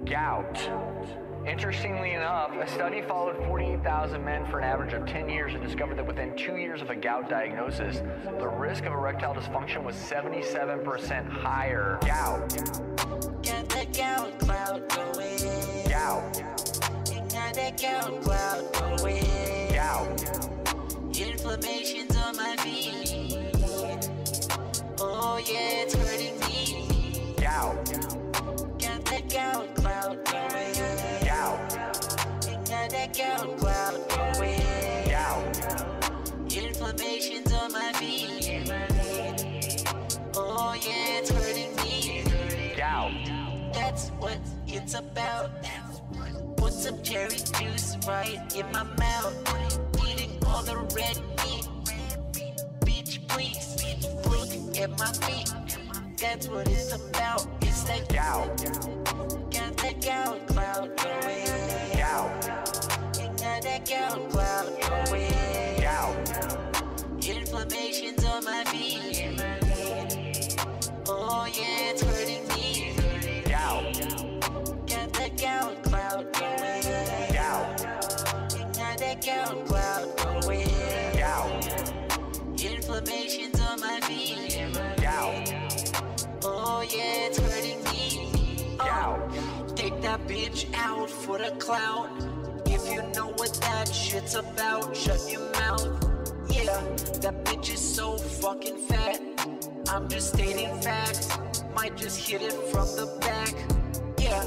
Gout. Interestingly enough, a study followed 48,000 men for an average of 10 years and discovered that within 2 years of a gout diagnosis, the risk of erectile dysfunction was 77% higher. Gout. Got that gout cloud going. Gout. Got that gout cloud going. Gout. Inflammation's on my feet. Oh yeah, it's hurting me. Gout. Got that gout cloud going. Gout. Got that gout cloud going. Gout. Inflammation's on my feet. Oh yeah, it's hurting me. Gout. That's what it's about. Put some cherry juice right in my mouth. Eating all the red meat. Bitch, please look at my feet. That's what it's about. It's that Gout. got that gout cloud going. Gout. Got that gout cloud going. Gout. Inflammation's on my feet. Oh yeah, it's hurting me. Gout. Got that gout cloud going. Gout. Got that gout cloud going. Gout. Inflammation's on my feet. Gout. Oh yeah, it's hurting me. Gout. Take that bitch out for the clout. If you know what that shit's about, shut your mouth. Yeah, that bitch is so fucking fat. I'm just stating facts. Might just hit it from the back. Yeah,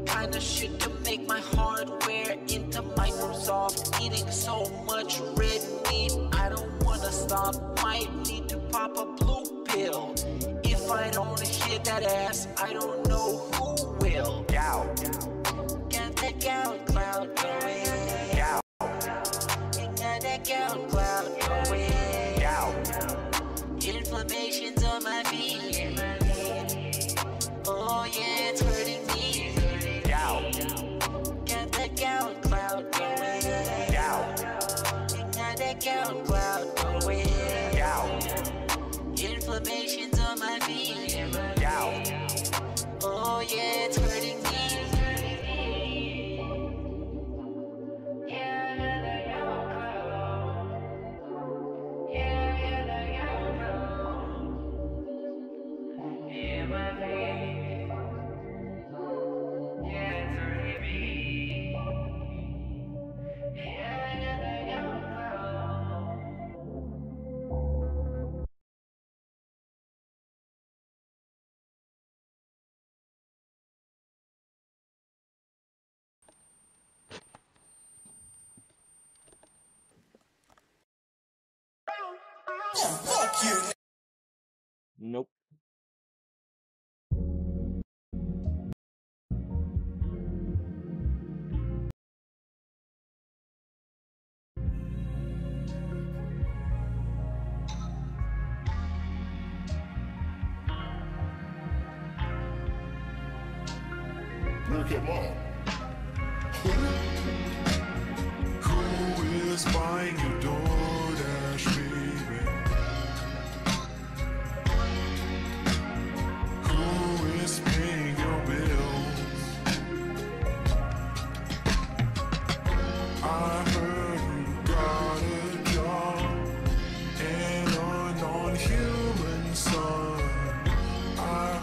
kinda shit to make my hardware into Microsoft. Eating so much red meat, I don't wanna stop. Might need to pop a blue pill. If I don't hit that ass, I don't know who will. Gout. Got that gout cloud going. Gout. Got that gout cloud going. Gout. Inflammation's on my feet. Oh yeah, it's hurting me. Gout. Got that gout cloud going. Gout. Got that gout cloud going. Gout. Inflammation's on my feet. Gout. Oh yeah, it's hurting me. Fuck you. Nope. Look at mom. Who is buying your DoorDash, baby? Who is paying your bills? I heard you got a job and a non-human son. I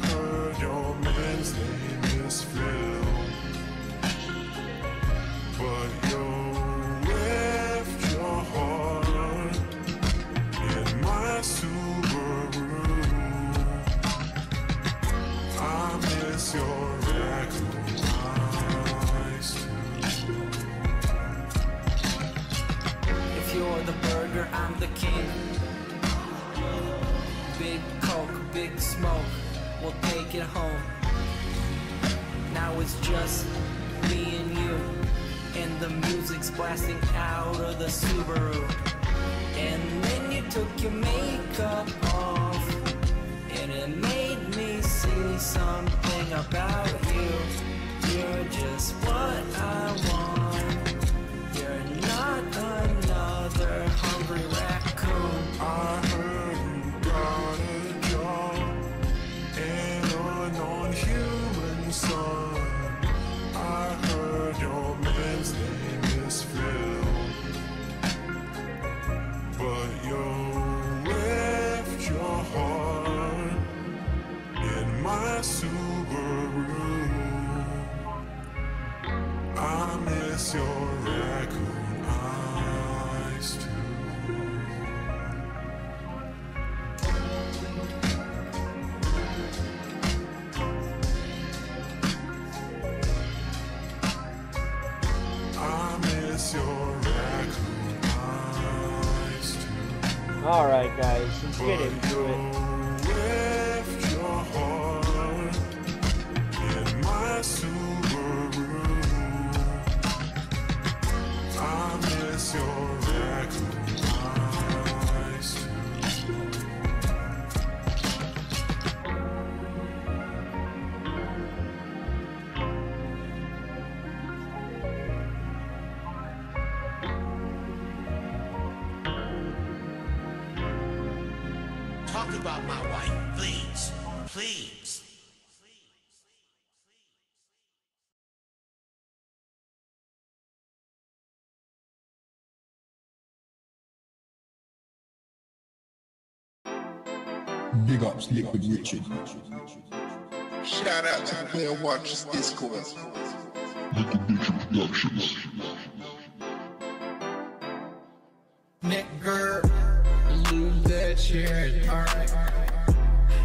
heard your man's name is Phil, but you left your heart in my Subaru. I miss your raccoon eyes too. If you're the burger, I'm the king. Big Coke, big smoke, we'll take it home. Now it's just me and you, and the music's blasting out of the Subaru. And then you took your makeup off, and it made me see something about you. You're just what I want. You're not another hungry raccoon. I heard you got a job and a non-human son. miss your raccoon eyes too. I miss your raccoon eyes too. Alright guys, let's get into it. Left your heart in my Subaru. I miss your raccoon eyes too. Talk about my wife, please. Please. Big ups, Liquid Richard. Shout out to the Whale Watchers Discord. Liquid Richard Productions. Nigger, lose that shit, alright.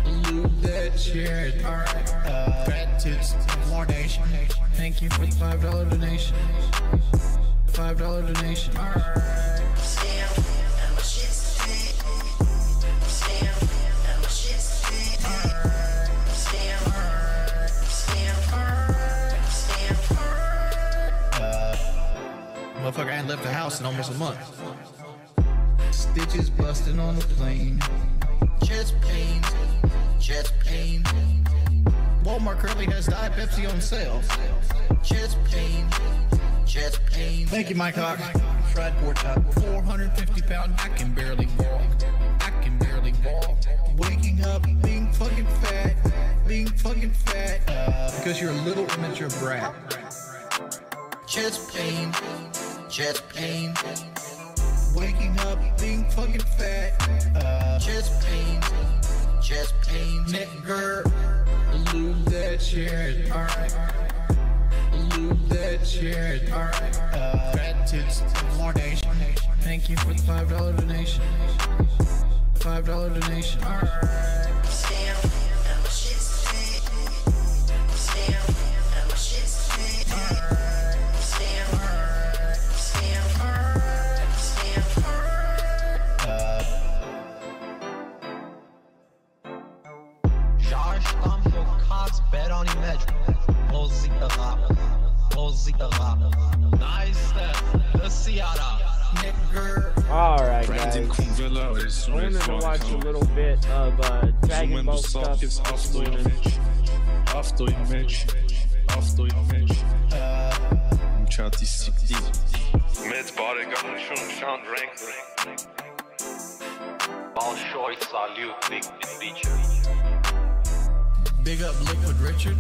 Lose that shit, alright. Fat tits, more nation. Thank you for the $5 donation. $5 donation, alright. Motherfucker, I ain't left the house in almost a month. Stitches busting on the plane. Chest pain, chest pain. Walmart currently has Diet Pepsi on sale. Chest pain, chest pain. Thank you, Mike Hawk. Fried pork chop. 450 pounds. I can barely walk. I can barely walk. Waking up, being fucking fat. Being fucking fat. Because you're a little immature brat. Chest pain, chest pain. Waking up, being fucking fat. Chest pain, chest pain. Nigger, lose that shit, alright. Lose that shit, alright. Fat tits, more nation. Thank you for the $5 donation. $5 donation, alright. Alright guys, I wanted to watch a little bit of Dragon Ball stuff this morning. Большой салют, Richard. Big up Liquid Richard.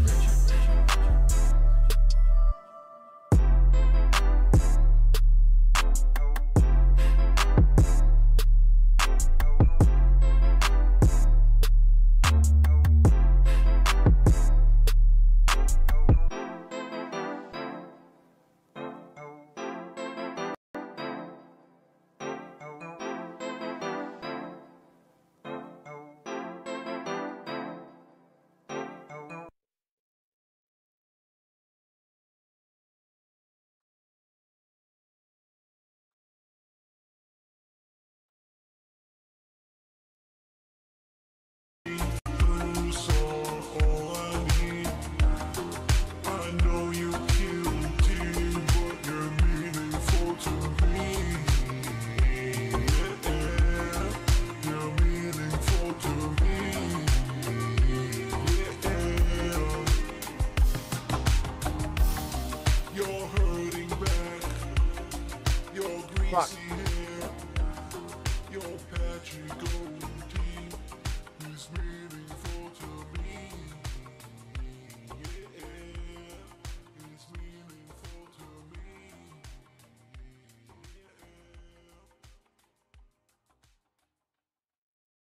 Fuck.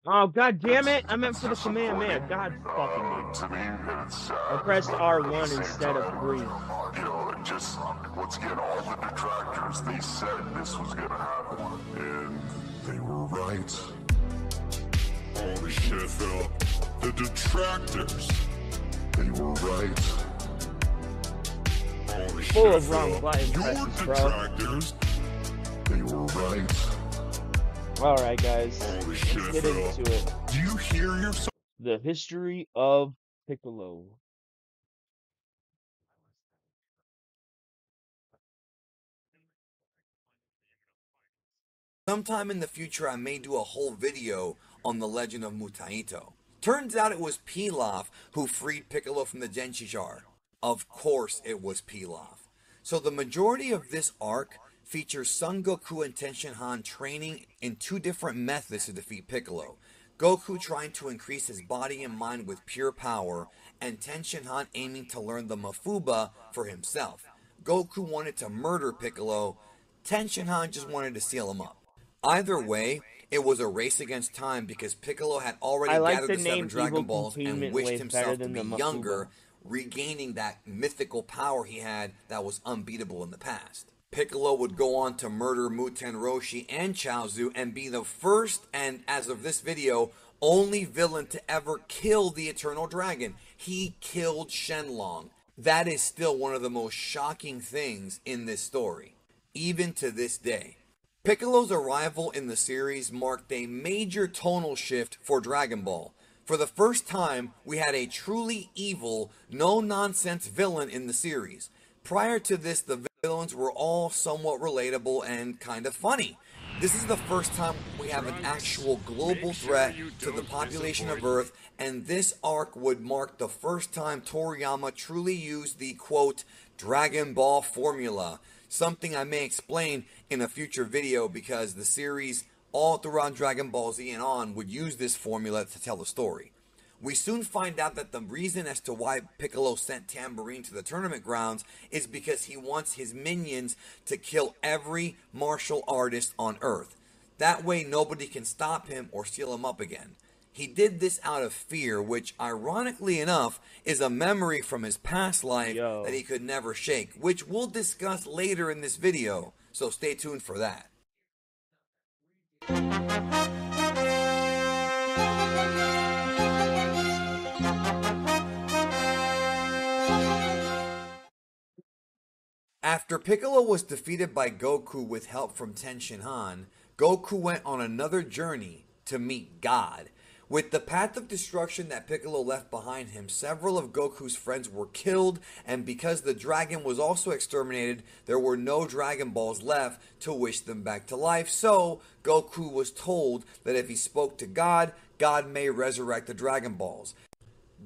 Oh, god damn it! I meant for the Kamehameha. God fucking damn it. I pressed R1 instead of 3. Just once again, all the detractors, they said this was gonna happen, and they were right. Holy shit, Phil. The detractors, they were right. Holy Full shit, of wrong Phil. button Your presses, bro. detractors, they were right. Alright, guys. Holy Let's shit, get Phil. into it. Do you hear yourself? The history of Piccolo. Sometime in the future, I may do a whole video on the legend of Mutaito. Turns out it was Pilaf who freed Piccolo from the Genshi jar. Of course it was Pilaf. So the majority of this arc features Son Goku and Tenshinhan training in two different methods to defeat Piccolo. Goku trying to increase his body and mind with pure power, and Tenshinhan aiming to learn the Mafuba for himself. Goku wanted to murder Piccolo, Tenshinhan just wanted to seal him up. Either way, it was a race against time because Piccolo had already I like gathered the the seven name Dragon Evil Balls and Containment wished Wave better himself to than be the Mafuba. younger, regaining that mythical power he had that was unbeatable in the past. Piccolo would go on to murder Muten Roshi and Chaozu and be the first, and as of this video, only villain to ever kill the Eternal Dragon. He killed Shenlong. That is still one of the most shocking things in this story, even to this day. Piccolo's arrival in the series marked a major tonal shift for Dragon Ball. For the first time, we had a truly evil, no-nonsense villain in the series. Prior to this, the villains were all somewhat relatable and kind of funny. This is the first time we have an actual global threat to the population of Earth, and this arc would mark the first time Toriyama truly used the, quote, Dragon Ball formula. Something I may explain in a future video because the series all throughout Dragon Ball Z and on would use this formula to tell the story. We soon find out that the reason as to why Piccolo sent Tambourine to the tournament grounds is because he wants his minions to kill every martial artist on Earth. That way nobody can stop him or seal him up again. He did this out of fear, which ironically enough is a memory from his past life that he could never shake, which we'll discuss later in this video, so stay tuned for that. After Piccolo was defeated by Goku with help from Tenshinhan, Goku went on another journey to meet God. With the path of destruction that Piccolo left behind him, several of Goku's friends were killed, and because the dragon was also exterminated, there were no Dragon Balls left to wish them back to life. So, Goku was told that if he spoke to God, God may resurrect the Dragon Balls.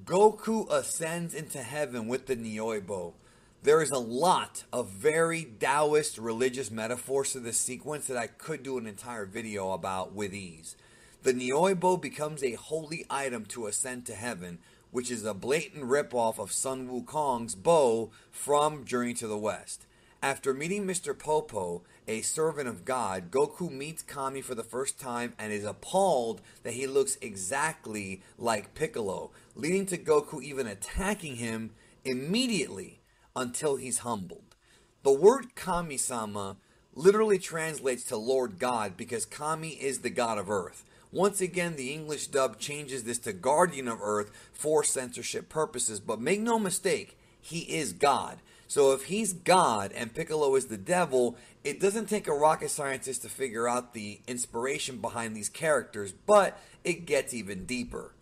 Goku ascends into heaven with the Nyoibo. There is a lot of very Taoist religious metaphors to this sequence that I could do an entire video about with ease. The Nyoibo becomes a holy item to ascend to heaven, which is a blatant ripoff of Sun Wukong's bow from Journey to the West. After meeting Mr. Popo, a servant of God, Goku meets Kami for the first time and is appalled that he looks exactly like Piccolo, leading to Goku even attacking him immediately until he's humbled. The word Kami-sama literally translates to Lord God because Kami is the god of Earth. Once again, the English dub changes this to Guardian of Earth for censorship purposes, but make no mistake, he is God. So if he's God and Piccolo is the devil, it doesn't take a rocket scientist to figure out the inspiration behind these characters, but it gets even deeper.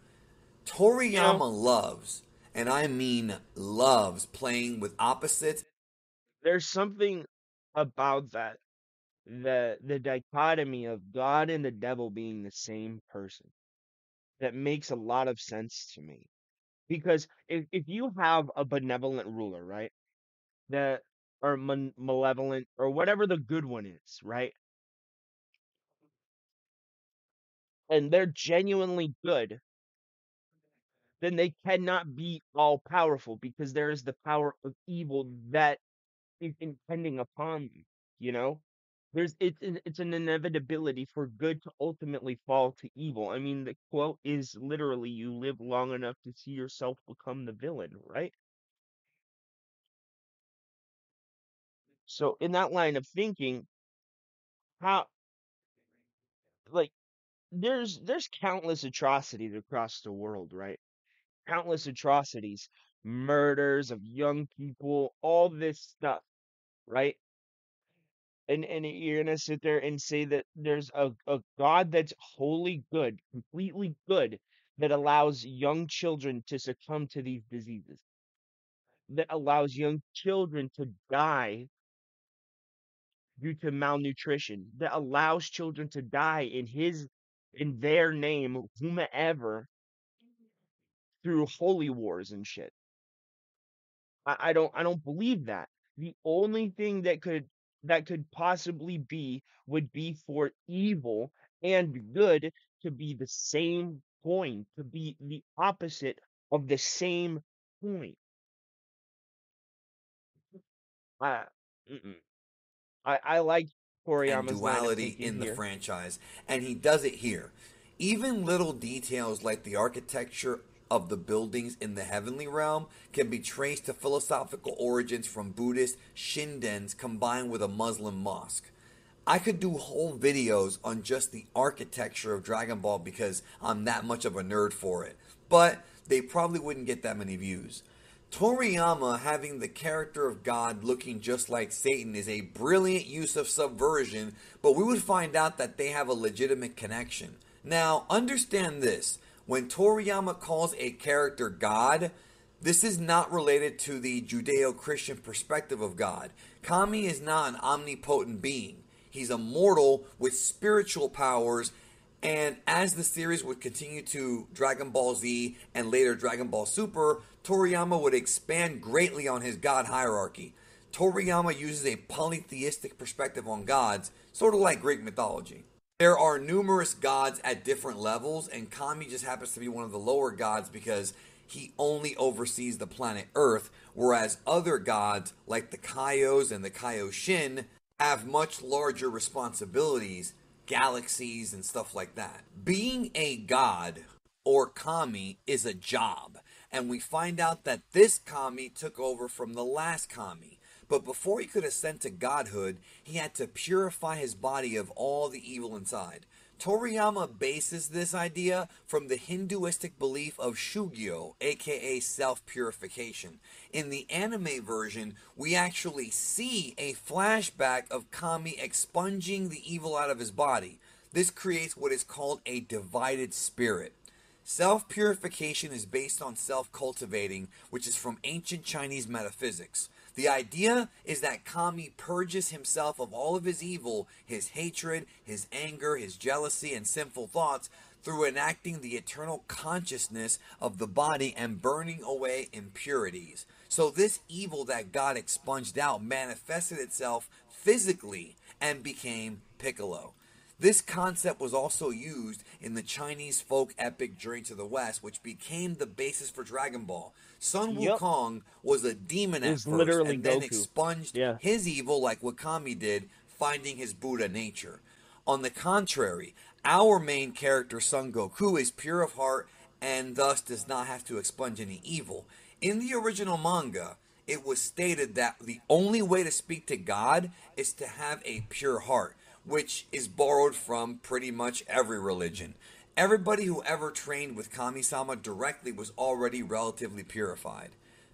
Toriyama loves, and I mean loves, playing with opposites. There's something about that. The dichotomy of God and the devil being the same person that makes a lot of sense to me. Because if you have a benevolent ruler, right, that or malevolent or whatever the good one is, right, and they're genuinely good, then they cannot be all powerful because there is the power of evil that is impending upon them, you know? It's an inevitability for good to ultimately fall to evil. I mean, the quote is literally, "You live long enough to see yourself become the villain," right? So in that line of thinking, how like there's countless atrocities across the world, right? Countless atrocities, murders of young people, all this stuff, right? And you're gonna sit there and say that there's a God that's wholly good, completely good, that allows young children to succumb to these diseases, that allows young children to die due to malnutrition, that allows children to die in their name, whomever, through holy wars and shit. I don't believe that. The only thing that could possibly be would be for evil and good to be the same coin, to be the opposite of the same coin. I mm-mm. I like And Toriyama's line of duality thinking in the here. franchise, and he does it here. Even little details like the architecture of the buildings in the heavenly realm can be traced to philosophical origins from Buddhist shindens combined with a Muslim mosque. I could do whole videos on just the architecture of Dragon Ball because I'm that much of a nerd for it, but they probably wouldn't get that many views. Toriyama having the character of God looking just like Satan is a brilliant use of subversion, but we would find out that they have a legitimate connection. Now, understand this. When Toriyama calls a character God, this is not related to the Judeo-Christian perspective of God. Kami is not an omnipotent being. He's a mortal with spiritual powers, and as the series would continue to Dragon Ball Z and later Dragon Ball Super, Toriyama would expand greatly on his god hierarchy. Toriyama uses a polytheistic perspective on gods, sort of like Greek mythology. There are numerous gods at different levels, and Kami just happens to be one of the lower gods because he only oversees the planet Earth, whereas other gods, like the Kaios and the Kaioshin, have much larger responsibilities, galaxies, and stuff like that. Being a god, or Kami, is a job, and we find out that this Kami took over from the last Kami. But before he could ascend to godhood, he had to purify his body of all the evil inside. Toriyama bases this idea from the Hinduistic belief of Shugyo, aka self-purification. In the anime version, we actually see a flashback of Kami expunging the evil out of his body. This creates what is called a divided spirit. Self-purification is based on self-cultivating, which is from ancient Chinese metaphysics. The idea is that Kami purges himself of all of his evil, his hatred, his anger, his jealousy, and sinful thoughts through enacting the eternal consciousness of the body and burning away impurities. So this evil that God expunged out manifested itself physically and became Piccolo. This concept was also used in the Chinese folk epic Journey to the West, which became the basis for Dragon Ball. Sun Yep, Wukong was a demon at is first literally and then Goku. expunged Yeah. his evil like Wakami did, finding his Buddha nature. On the contrary, our main character, Son Goku, is pure of heart and thus does not have to expunge any evil. In the original manga, it was stated that the only way to speak to God is to have a pure heart, which is borrowed from pretty much every religion. Everybody who ever trained with Kami-sama directly was already relatively purified.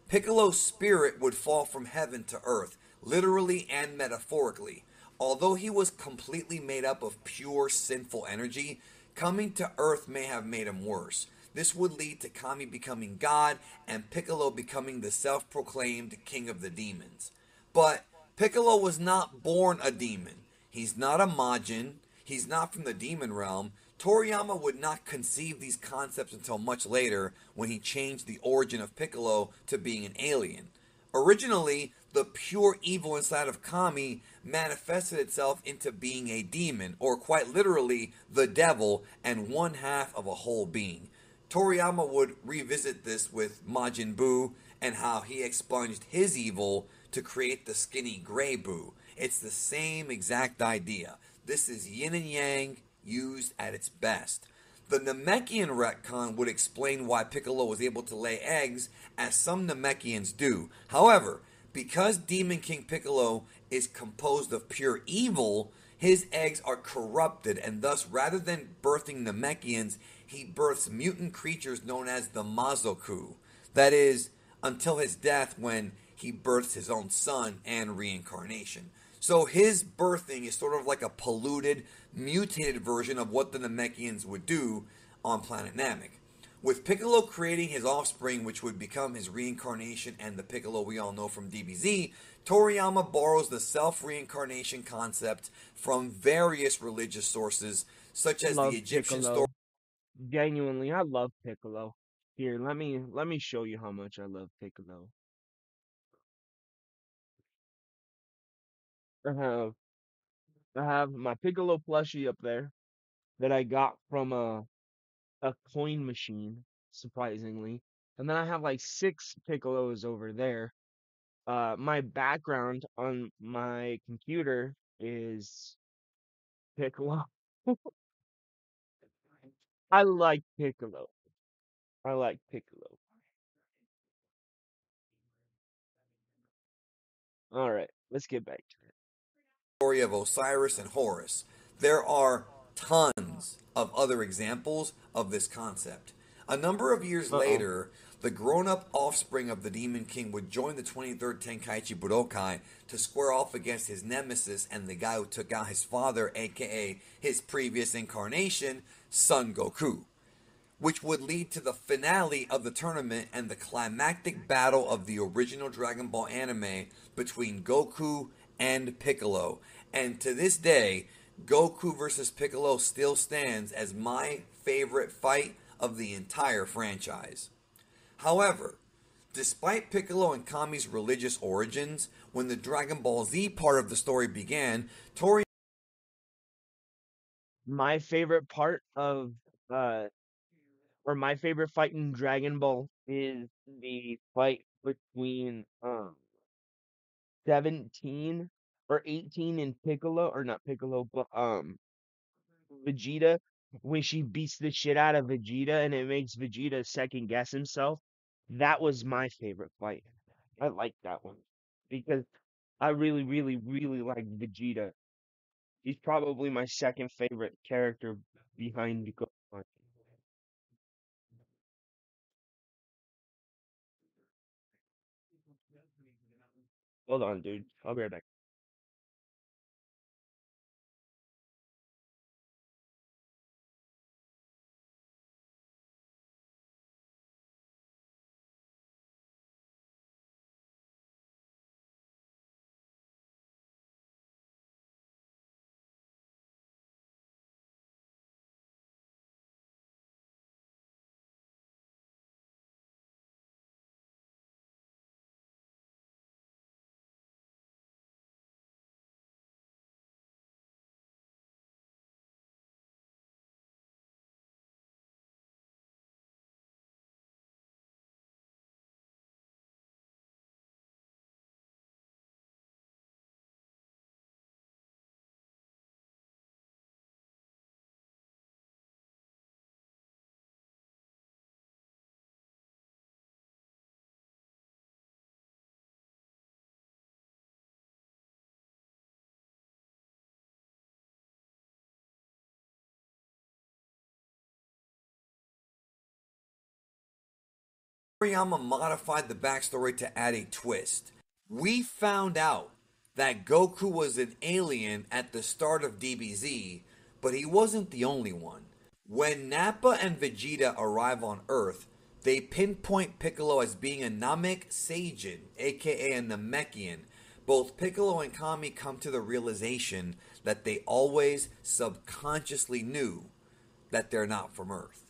Piccolo's spirit would fall from heaven to earth, literally and metaphorically. Although he was completely made up of pure sinful energy, coming to earth may have made him worse. This would lead to Kami becoming God and Piccolo becoming the self-proclaimed king of the demons. But Piccolo was not born a demon. He's not a Majin. He's not from the demon realm. Toriyama would not conceive these concepts until much later when he changed the origin of Piccolo to being an alien. Originally, the pure evil inside of Kami manifested itself into being a demon, or quite literally, the devil, and one half of a whole being. Toriyama would revisit this with Majin Buu and how he expunged his evil to create the skinny gray Boo. It's the same exact idea. This is yin and yang used at its best. The Namekian retcon would explain why Piccolo was able to lay eggs, as some Namekians do. However, because Demon King Piccolo is composed of pure evil, his eggs are corrupted, and thus, rather than birthing Namekians, he births mutant creatures known as the Mazoku. That is, until his death, when he births his own son and reincarnation. So his birthing is sort of like a polluted, mutated version of what the Namekians would do on planet Namek. With Piccolo creating his offspring, which would become his reincarnation and the Piccolo we all know from DBZ, Toriyama borrows the self-reincarnation concept from various religious sources, such as the Egyptian story. Genuinely, I love Piccolo. Here, let me show you how much I love Piccolo. I have I have my Piccolo plushie up there that I got from a coin machine, surprisingly. And then I have like 6 Piccolos over there. My background on my computer is Piccolo. I like Piccolo. I like Piccolo. All right, let's get back to it. Story of Osiris and Horus. There are tons of other examples of this concept. A number of years later, the grown-up offspring of the Demon King would join the 23rd Tenkaichi Budokai to square off against his nemesis and the guy who took out his father, aka his previous incarnation, Son Goku, which would lead to the finale of the tournament and the climactic battle of the original Dragon Ball anime between Goku and Piccolo. And to this day, Goku versus Piccolo still stands as my favorite fight of the entire franchise. However, despite Piccolo and Kami's religious origins, when the Dragon Ball Z part of the story began, My favorite part of uh or my favorite fight in Dragon Ball is the fight between 17 or 18 and Piccolo, or not Piccolo, but Vegeta, when she beats the shit out of Vegeta and it makes Vegeta second guess himself. That was my favorite fight. I like that one because I really, really, really like Vegeta. He's probably my second favorite character behind Goku. Hold on, dude. I'll be right back. Toriyama modified the backstory to add a twist. We found out that Goku was an alien at the start of DBZ, but he wasn't the only one. When Nappa and Vegeta arrive on Earth, they pinpoint Piccolo as being a Namek Seijin, aka a Namekian. Both Piccolo and Kami come to the realization that they always subconsciously knew that they're not from Earth.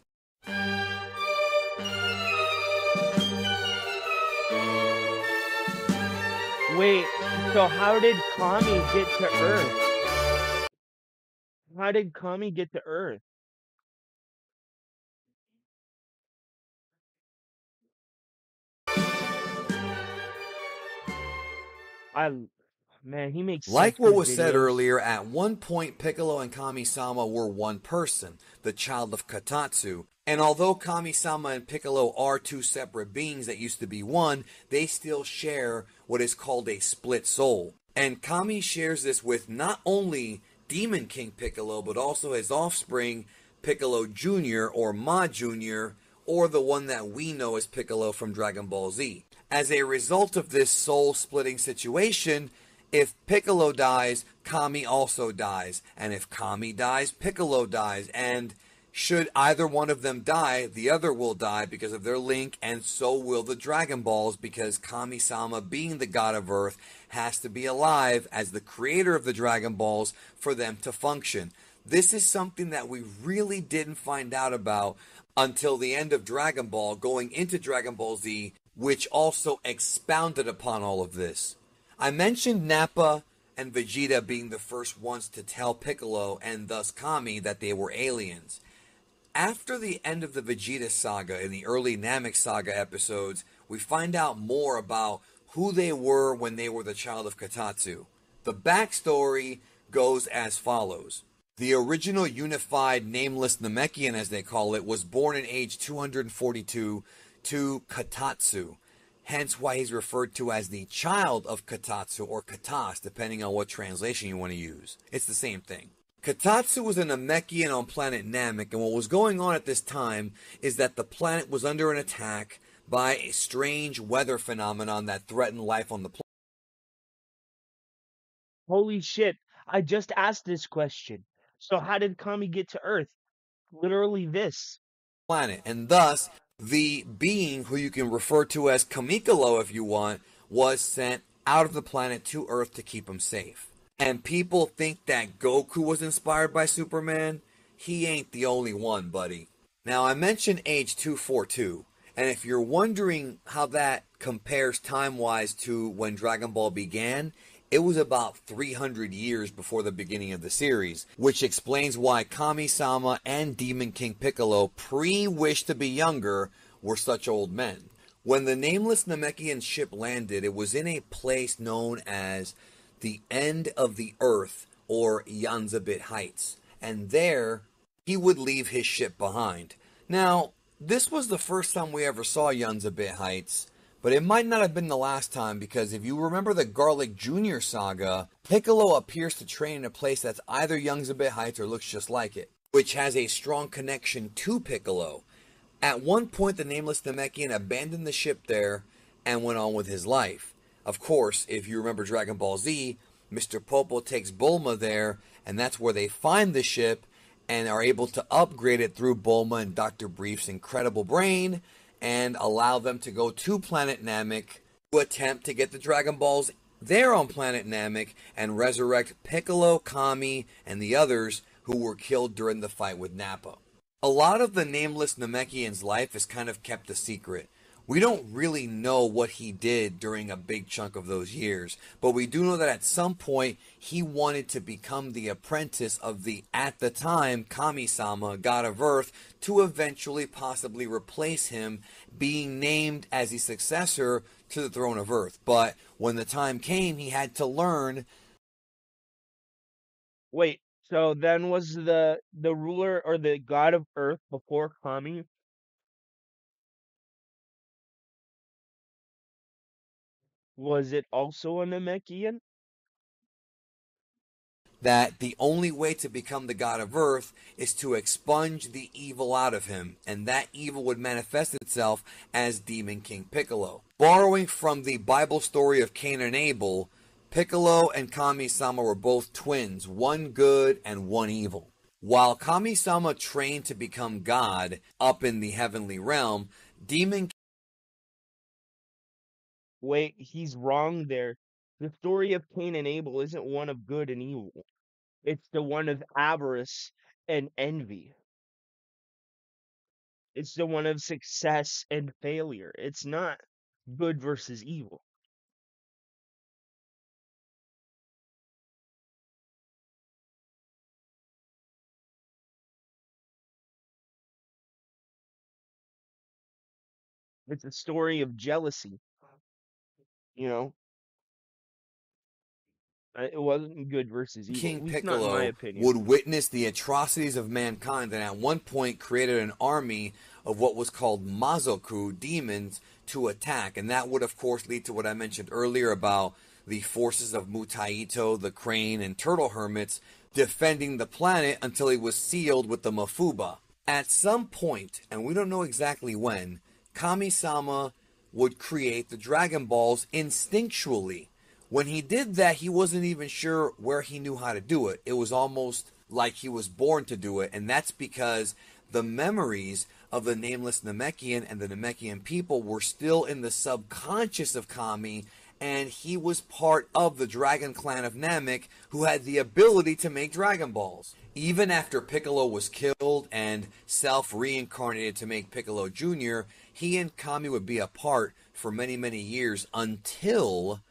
Wait, so how did Kami get to Earth? How did Kami get to Earth? I Man, he makes Like such what good was said videos. earlier, at one point Piccolo and Kami-sama were one person, the child of Katatsu. And although Kami-sama and Piccolo are two separate beings that used to be one, they still share what is called a split soul. And Kami shares this with not only Demon King Piccolo, but also his offspring, Piccolo Jr. or Ma Jr., or the one that we know as Piccolo from Dragon Ball Z. As a result of this soul splitting situation, if Piccolo dies, Kami also dies. And if Kami dies, Piccolo dies. And should either one of them die, the other will die because of their link, and so will the Dragon Balls, because Kami-sama, being the god of Earth, has to be alive as the creator of the Dragon Balls for them to function. This is something that we really didn't find out about until the end of Dragon Ball, going into Dragon Ball Z, which also expounded upon all of this. I mentioned Nappa and Vegeta being the first ones to tell Piccolo and thus Kami that they were aliens. After the end of the Vegeta saga in the early Namek saga episodes, we find out more about who they were when they were the child of Katatsu. The backstory goes as follows. The original unified nameless Namekian, as they call it, was born in age 242 to Katatsu, hence why he's referred to as the child of Katatsu or Katas, depending on what translation you want to use. It's the same thing. Katatsu was a Namekian on planet Namek, and what was going on at this time is that the planet was under an attack by a strange weather phenomenon that threatened life on the planet. Holy shit. I just asked this question. So how did Kami get to Earth? Literally this. And thus, the being who you can refer to as Kamikalo if you want, was sent out of the planet to Earth to keep him safe. And people think that Goku was inspired by Superman. He ain't the only one, buddy. Now, I mentioned age 242, and if you're wondering how that compares time-wise to when Dragon Ball began, it was about 300 years before the beginning of the series, which explains why Kami-sama and Demon King Piccolo, pre-Wish to be Younger, were such old men. When the nameless Namekian ship landed, it was in a place known as the End of the Earth, or Yanzabit Heights, and there he would leave his ship behind. Now, this was the first time we ever saw Yanzabit Heights, but it might not have been the last time, because if you remember the Garlic Jr. saga, Piccolo appears to train in a place that's either Yanzabit Heights or looks just like it, which has a strong connection to Piccolo. At one point, the nameless Namekian abandoned the ship there and went on with his life. Of course, if you remember Dragon Ball Z, Mr. Popo takes Bulma there, and that's where they find the ship and are able to upgrade it through Bulma and Dr. Brief's incredible brain, and allow them to go to planet Namek to attempt to get the Dragon Balls there on planet Namek and resurrect Piccolo, Kami, and the others who were killed during the fight with Nappa. A lot of the nameless Namekian's life is kind of kept a secret. We don't really know what he did during a big chunk of those years, but we do know that at some point he wanted to become the apprentice of the, at the time, Kami-sama, god of Earth, to eventually possibly replace him, being named as the successor to the throne of Earth. But when the time came, he had to learn. Wait, so then was the ruler or the god of Earth before Kami? Was it also a Namekian? That the only way to become the god of Earth is to expunge the evil out of him, and that evil would manifest itself as Demon King Piccolo. Borrowing from the Bible story of Cain and Abel, Piccolo and Kami-sama were both twins, one good and one evil. While Kami-sama trained to become God up in the heavenly realm, Demon Wait, he's wrong there. The story of Cain and Abel isn't one of good and evil. It's the one of avarice and envy. It's the one of success and failure. It's not good versus evil. It's a story of jealousy, you know? It wasn't good versus evil. King At least not in my Piccolo opinion. would witness the atrocities of mankind and at one point created an army of what was called Mazoku demons to attack. And that would, of course, lead to what I mentioned earlier about the forces of Mutaito, the Crane, and Turtle Hermits defending the planet until he was sealed with the Mafuba. At some point, and we don't know exactly when, Kami-sama would create the Dragon Balls instinctually. When he did that, he wasn't even sure where he knew how to do it. It was almost like he was born to do it, and that's because the memories of the nameless Namekian and the Namekian people were still in the subconscious of Kami, and he was part of the Dragon Clan of Namek who had the ability to make Dragon Balls. Even after Piccolo was killed and self-reincarnated to make Piccolo Jr., he and Kami would be apart for many, many years until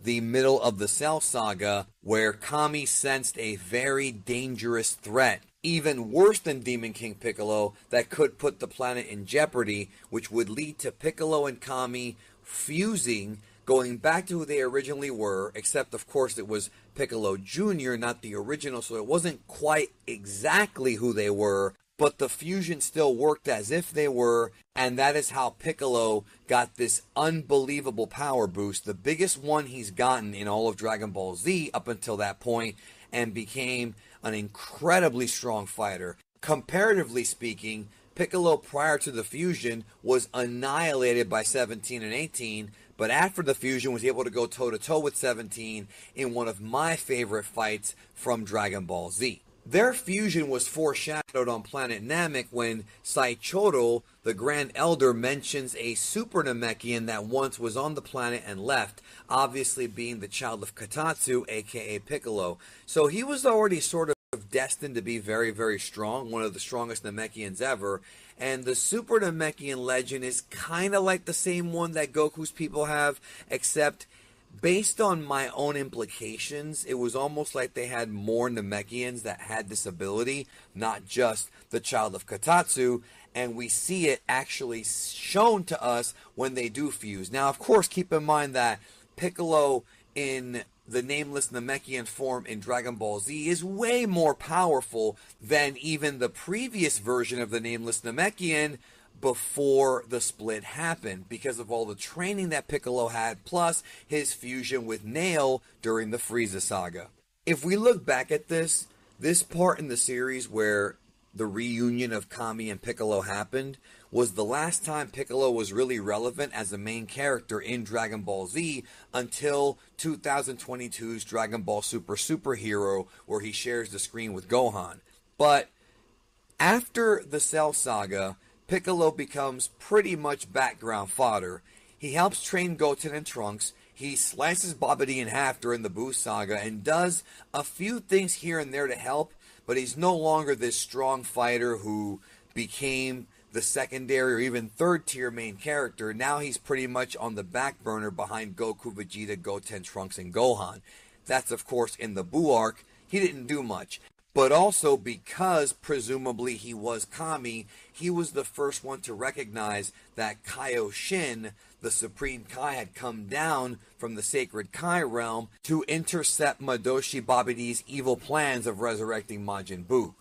the middle of the Cell Saga, where Kami sensed a very dangerous threat, even worse than Demon King Piccolo, that could put the planet in jeopardy, which would lead to Piccolo and Kami fusing, going back to who they originally were, except of course it was Piccolo Jr., not the original, so it wasn't quite exactly who they were, but the fusion still worked as if they were, and that is how Piccolo got this unbelievable power boost, the biggest one he's gotten in all of Dragon Ball Z up until that point, and became an incredibly strong fighter. Comparatively speaking, Piccolo prior to the fusion was annihilated by 17 and 18, but after the fusion was able to go toe-to-toe with 17 in one of my favorite fights from Dragon Ball Z. Their fusion was foreshadowed on planet Namek when Saichoro, the Grand Elder, mentions a Super Namekian that once was on the planet and left, obviously being the child of Katatsu, aka Piccolo. So he was already sort of destined to be very, very strong, one of the strongest Namekians ever. And the Super Namekian legend is kind of like the same one that Goku's people have, except based on my own implications, it was almost like they had more Namekians that had this ability, not just the child of Katatsu, and we see it actually shown to us when they do fuse. Now, of course, keep in mind that Piccolo in the nameless Namekian form in Dragon Ball Z is way more powerful than even the previous version of the nameless Namekian before the split happened, because of all the training that Piccolo had, plus his fusion with Nail during the Frieza saga. If we look back at this part in the series where the reunion of Kami and Piccolo happened was the last time Piccolo was really relevant as a main character in Dragon Ball Z until 2022's Dragon Ball Super Superhero, where he shares the screen with Gohan. But after the Cell Saga, Piccolo becomes pretty much background fodder. He helps train Goten and Trunks, he slices Babidi in half during the Buu saga, and does a few things here and there to help, but he's no longer this strong fighter who became the secondary or even third tier main character. Now he's pretty much on the back burner behind Goku, Vegeta, Goten, Trunks, and Gohan. That's of course in the Buu arc. He didn't do much. But also because, presumably, he was Kami, he was the first one to recognize that Kaioshin, the Supreme Kai, had come down from the Sacred Kai realm to intercept Madoshi Babidi's evil plans of resurrecting Majin Buu.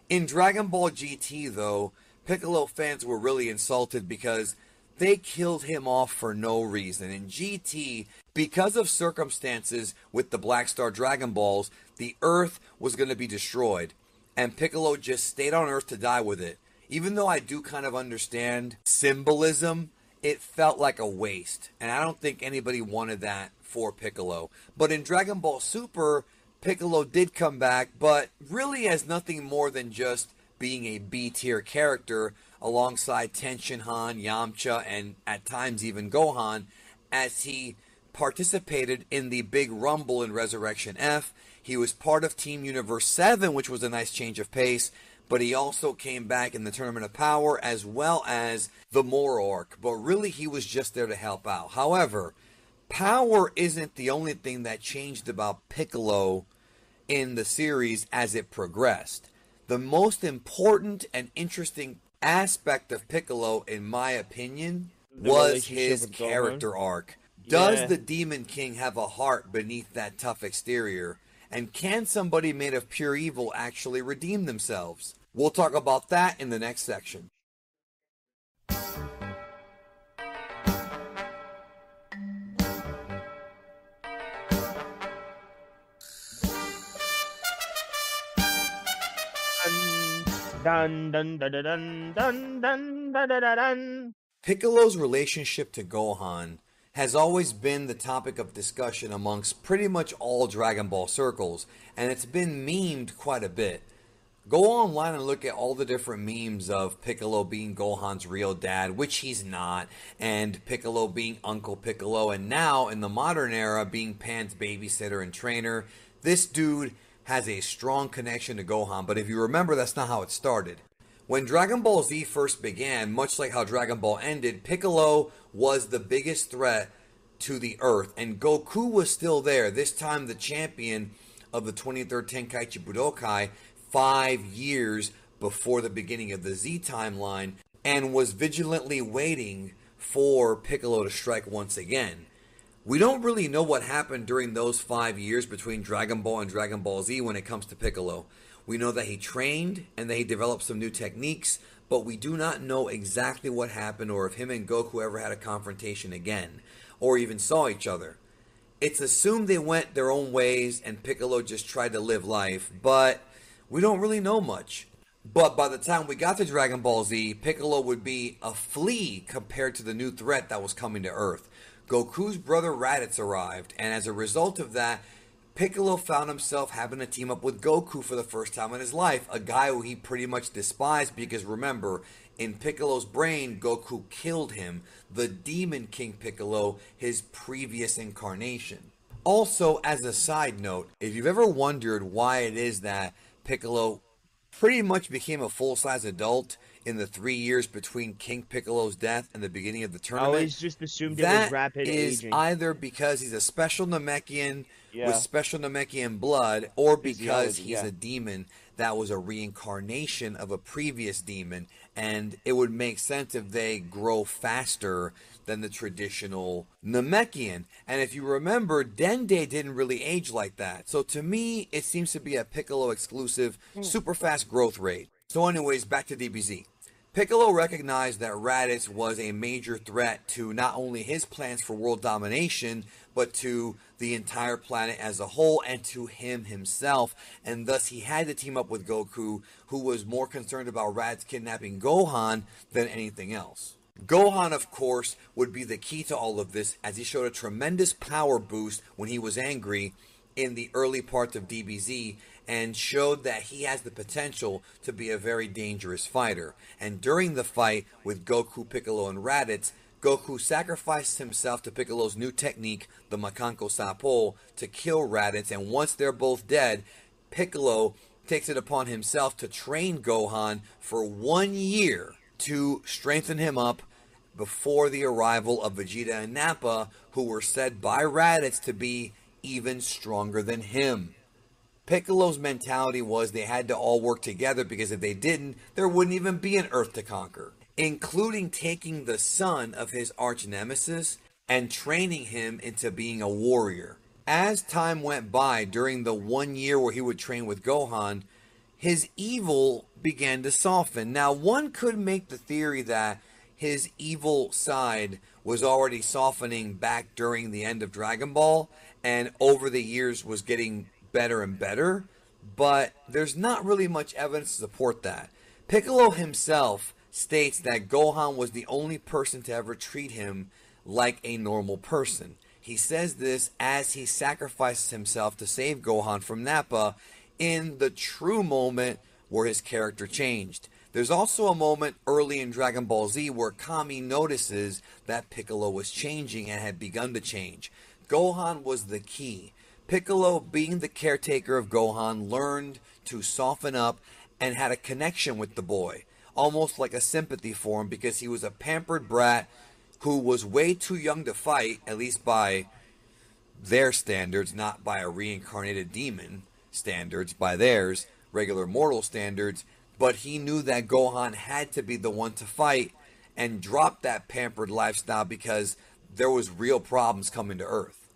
In Dragon Ball GT, though, Piccolo fans were really insulted because they killed him off for no reason. In GT, because of circumstances with the Black Star Dragon Balls, the Earth was going to be destroyed, and Piccolo just stayed on Earth to die with it. Even though I do kind of understand symbolism, it felt like a waste, and I don't think anybody wanted that for Piccolo. But in Dragon Ball Super, Piccolo did come back, but really as nothing more than just being a B-tier character alongside Tenshinhan, Yamcha, and at times even Gohan, as he participated in the Big Rumble in Resurrection F. He was part of Team Universe 7, which was a nice change of pace, but he also came back in the Tournament of Power as well as the Moro arc, but really he was just there to help out. However, power isn't the only thing that changed about Piccolo in the series as it progressed. The most important and interesting aspect of Piccolo, in my opinion, was his character arc. Does Yeah. the Demon King have a heart beneath that tough exterior? And can somebody made of pure evil actually redeem themselves? We'll talk about that in the next section. Dun dun dun dun dun dun dun dun dun dun dun. Piccolo's relationship to Gohan has always been the topic of discussion amongst pretty much all Dragon Ball circles, and it's been memed quite a bit. Go online and look at all the different memes of Piccolo being Gohan's real dad, which he's not, and Piccolo being Uncle Piccolo, and now in the modern era being Pan's babysitter and trainer. This dude has a strong connection to Gohan, but if you remember, that's not how it started. When Dragon Ball Z first began, much like how Dragon Ball ended, Piccolo was the biggest threat to the Earth, and Goku was still there, this time the champion of the 23rd Tenkaichi Budokai, 5 years before the beginning of the Z timeline, and was vigilantly waiting for Piccolo to strike once again. We don't really know what happened during those 5 years between Dragon Ball and Dragon Ball Z when it comes to Piccolo. We know that he trained and that he developed some new techniques, but we do not know exactly what happened or if him and Goku ever had a confrontation again, or even saw each other. It's assumed they went their own ways and Piccolo just tried to live life, but we don't really know much. But by the time we got to Dragon Ball Z, Piccolo would be a flea compared to the new threat that was coming to Earth. Goku's brother Raditz arrived, and as a result of that, Piccolo found himself having to team up with Goku for the first time in his life, a guy who he pretty much despised because remember, in Piccolo's brain, Goku killed him, the Demon King Piccolo, his previous incarnation. Also, as a side note, if you've ever wondered why it is that Piccolo pretty much became a full-size adult in the 3 years between King Piccolo's death and the beginning of the I tournament, always just assumed it that was rapid is aging. either because he's a special Namekian Yeah. with special Namekian blood, or because Physiology, he's yeah. a demon that was a reincarnation of a previous demon, and it would make sense if they grow faster than the traditional Namekian. And if you remember, Dende didn't really age like that. So to me, it seems to be a Piccolo exclusive, super fast growth rate. So anyways, back to DBZ. Piccolo recognized that Raditz was a major threat to not only his plans for world domination, but to the entire planet as a whole and to him himself, and thus he had to team up with Goku, who was more concerned about Raditz kidnapping Gohan than anything else. Gohan, of course, would be the key to all of this, as he showed a tremendous power boost when he was angry in the early parts of DBZ, and showed that he has the potential to be a very dangerous fighter. And during the fight with Goku, Piccolo, and Raditz, Goku sacrificed himself to Piccolo's new technique, the Makanko Sappo, to kill Raditz, and once they're both dead, Piccolo takes it upon himself to train Gohan for 1 year to strengthen him up before the arrival of Vegeta and Nappa, who were said by Raditz to be even stronger than him. Piccolo's mentality was they had to all work together because if they didn't, there wouldn't even be an Earth to conquer, including taking the son of his arch nemesis and training him into being a warrior. As time went by, during the 1 year where he would train with Gohan, his evil began to soften. Now, one could make the theory that his evil side was already softening back during the end of Dragon Ball, and over the years was getting better and better, but there's not really much evidence to support that. Piccolo himself states that Gohan was the only person to ever treat him like a normal person. He says this as he sacrifices himself to save Gohan from Nappa in the true moment where his character changed. There's also a moment early in Dragon Ball Z where Kami notices that Piccolo was changing and had begun to change. Gohan was the key. Piccolo, being the caretaker of Gohan, learned to soften up and had a connection with the boy, almost like a sympathy for him, because he was a pampered brat who was way too young to fight, at least by their standards, not by a reincarnated demon standards, by theirs, regular mortal standards, but he knew that Gohan had to be the one to fight and drop that pampered lifestyle because there was real problems coming to Earth.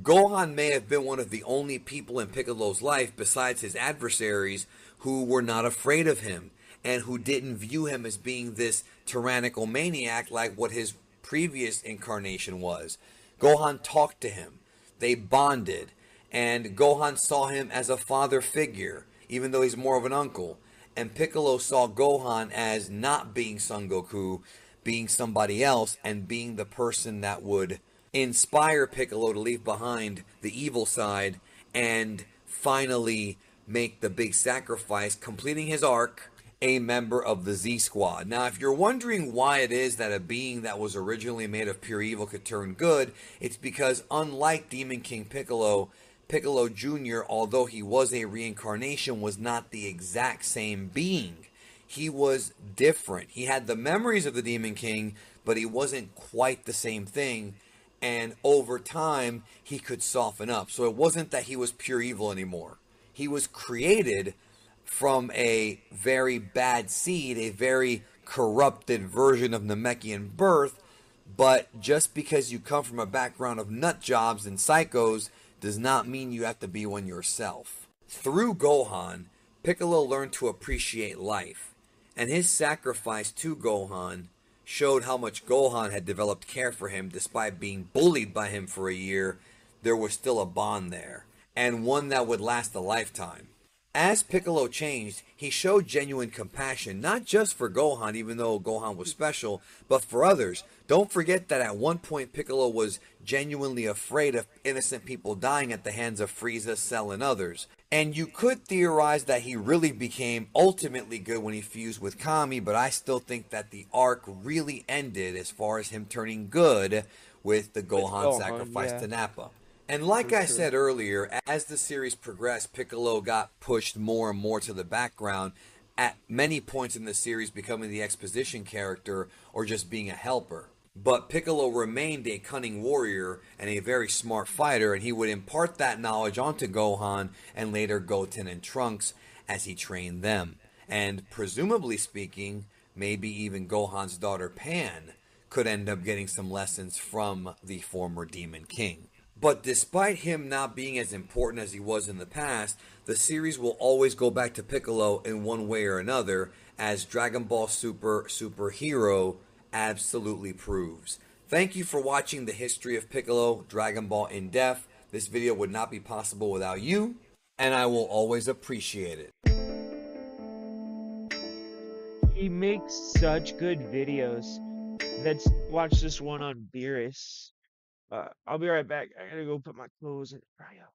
Gohan may have been one of the only people in Piccolo's life besides his adversaries who were not afraid of him and who didn't view him as being this tyrannical maniac like what his previous incarnation was. Gohan talked to him. They bonded, and Gohan saw him as a father figure, even though he's more of an uncle. And Piccolo saw Gohan as not being Son Goku, being somebody else, and being the person that would inspire Piccolo to leave behind the evil side and finally make the big sacrifice, completing his arc, a member of the Z Squad. Now, if you're wondering why it is that a being that was originally made of pure evil could turn good, it's because unlike Demon King Piccolo, Piccolo Jr., although he was a reincarnation, was not the exact same being. He was different. He had the memories of the Demon King, but he wasn't quite the same thing. And over time, he could soften up. So it wasn't that he was pure evil anymore. He was created from a very bad seed, a very corrupted version of Namekian birth. But just because you come from a background of nut jobs and psychos does not mean you have to be one yourself. Through Gohan, Piccolo learned to appreciate life. And his sacrifice to Gohan showed how much Gohan had developed care for him. Despite being bullied by him for a year, there was still a bond there, and one that would last a lifetime. As Piccolo changed, he showed genuine compassion, not just for Gohan, even though Gohan was special, but for others. Don't forget that at one point Piccolo was genuinely afraid of innocent people dying at the hands of Frieza, Cell, and others. And you could theorize that he really became ultimately good when he fused with Kami, but I still think that the arc really ended as far as him turning good with the Gohan sacrifice to Nappa. And like I said earlier, as the series progressed, Piccolo got pushed more and more to the background, at many points in the series becoming the exposition character or just being a helper. But Piccolo remained a cunning warrior and a very smart fighter, and he would impart that knowledge onto Gohan and later Goten and Trunks as he trained them. And presumably speaking, maybe even Gohan's daughter Pan could end up getting some lessons from the former Demon King. But despite him not being as important as he was in the past, the series will always go back to Piccolo in one way or another, as Dragon Ball Super Hero absolutely proves. Thank you for watching the history of Piccolo Dragon Ball in depth. This video would not be possible without you, and I will always appreciate it. He makes such good videos. Let's watch this one on Beerus. I'll be right back. I gotta go put my clothes in. Dry out.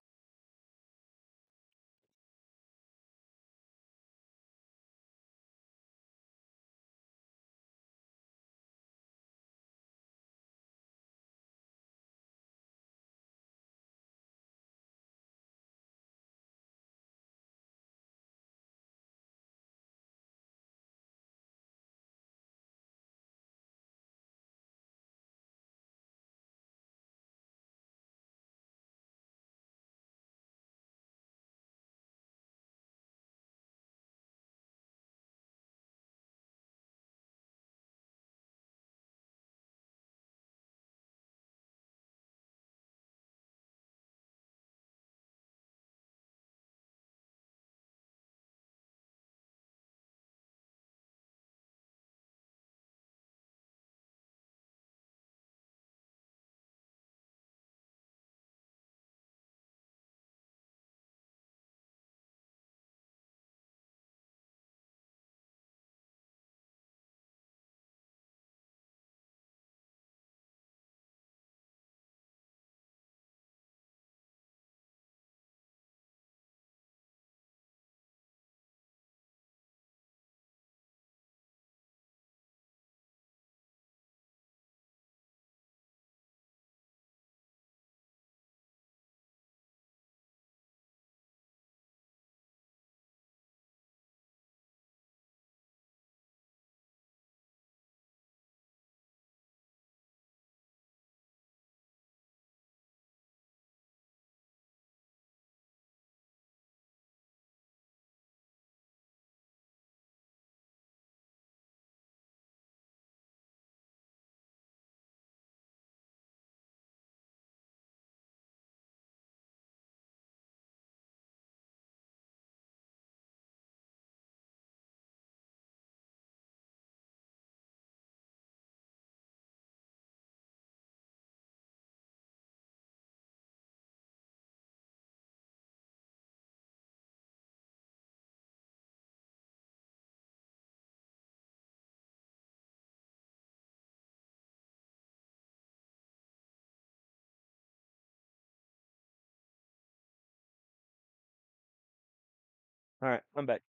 All right, I'm back.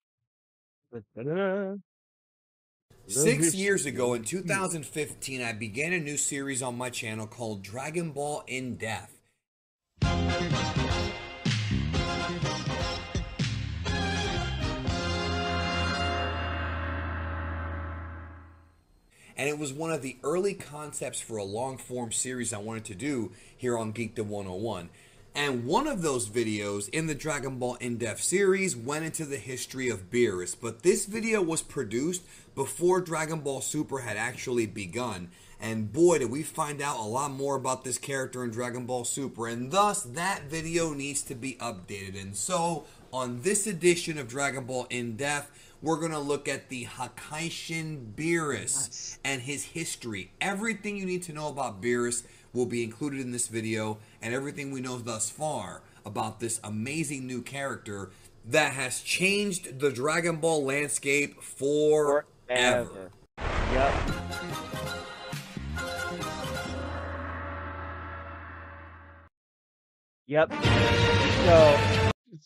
Da-da-da. The 6 years history ago, of in beer. 2015, I began a new series on my channel called Dragon Ball In Depth. And it was one of the early concepts for a long form series I wanted to do here on Geekdom 101. And one of those videos in the Dragon Ball In-Depth series went into the history of Beerus. But this video was produced before Dragon Ball Super had actually begun. And boy, did we find out a lot more about this character in Dragon Ball Super. And thus, that video needs to be updated. And so, on this edition of Dragon Ball In-Depth, we're going to look at the Hakaishin Beerus and his history. Everything you need to know about Beerus will be included in this video, and everything we know thus far about this amazing new character that has changed the Dragon Ball landscape forever. Yep. Yep.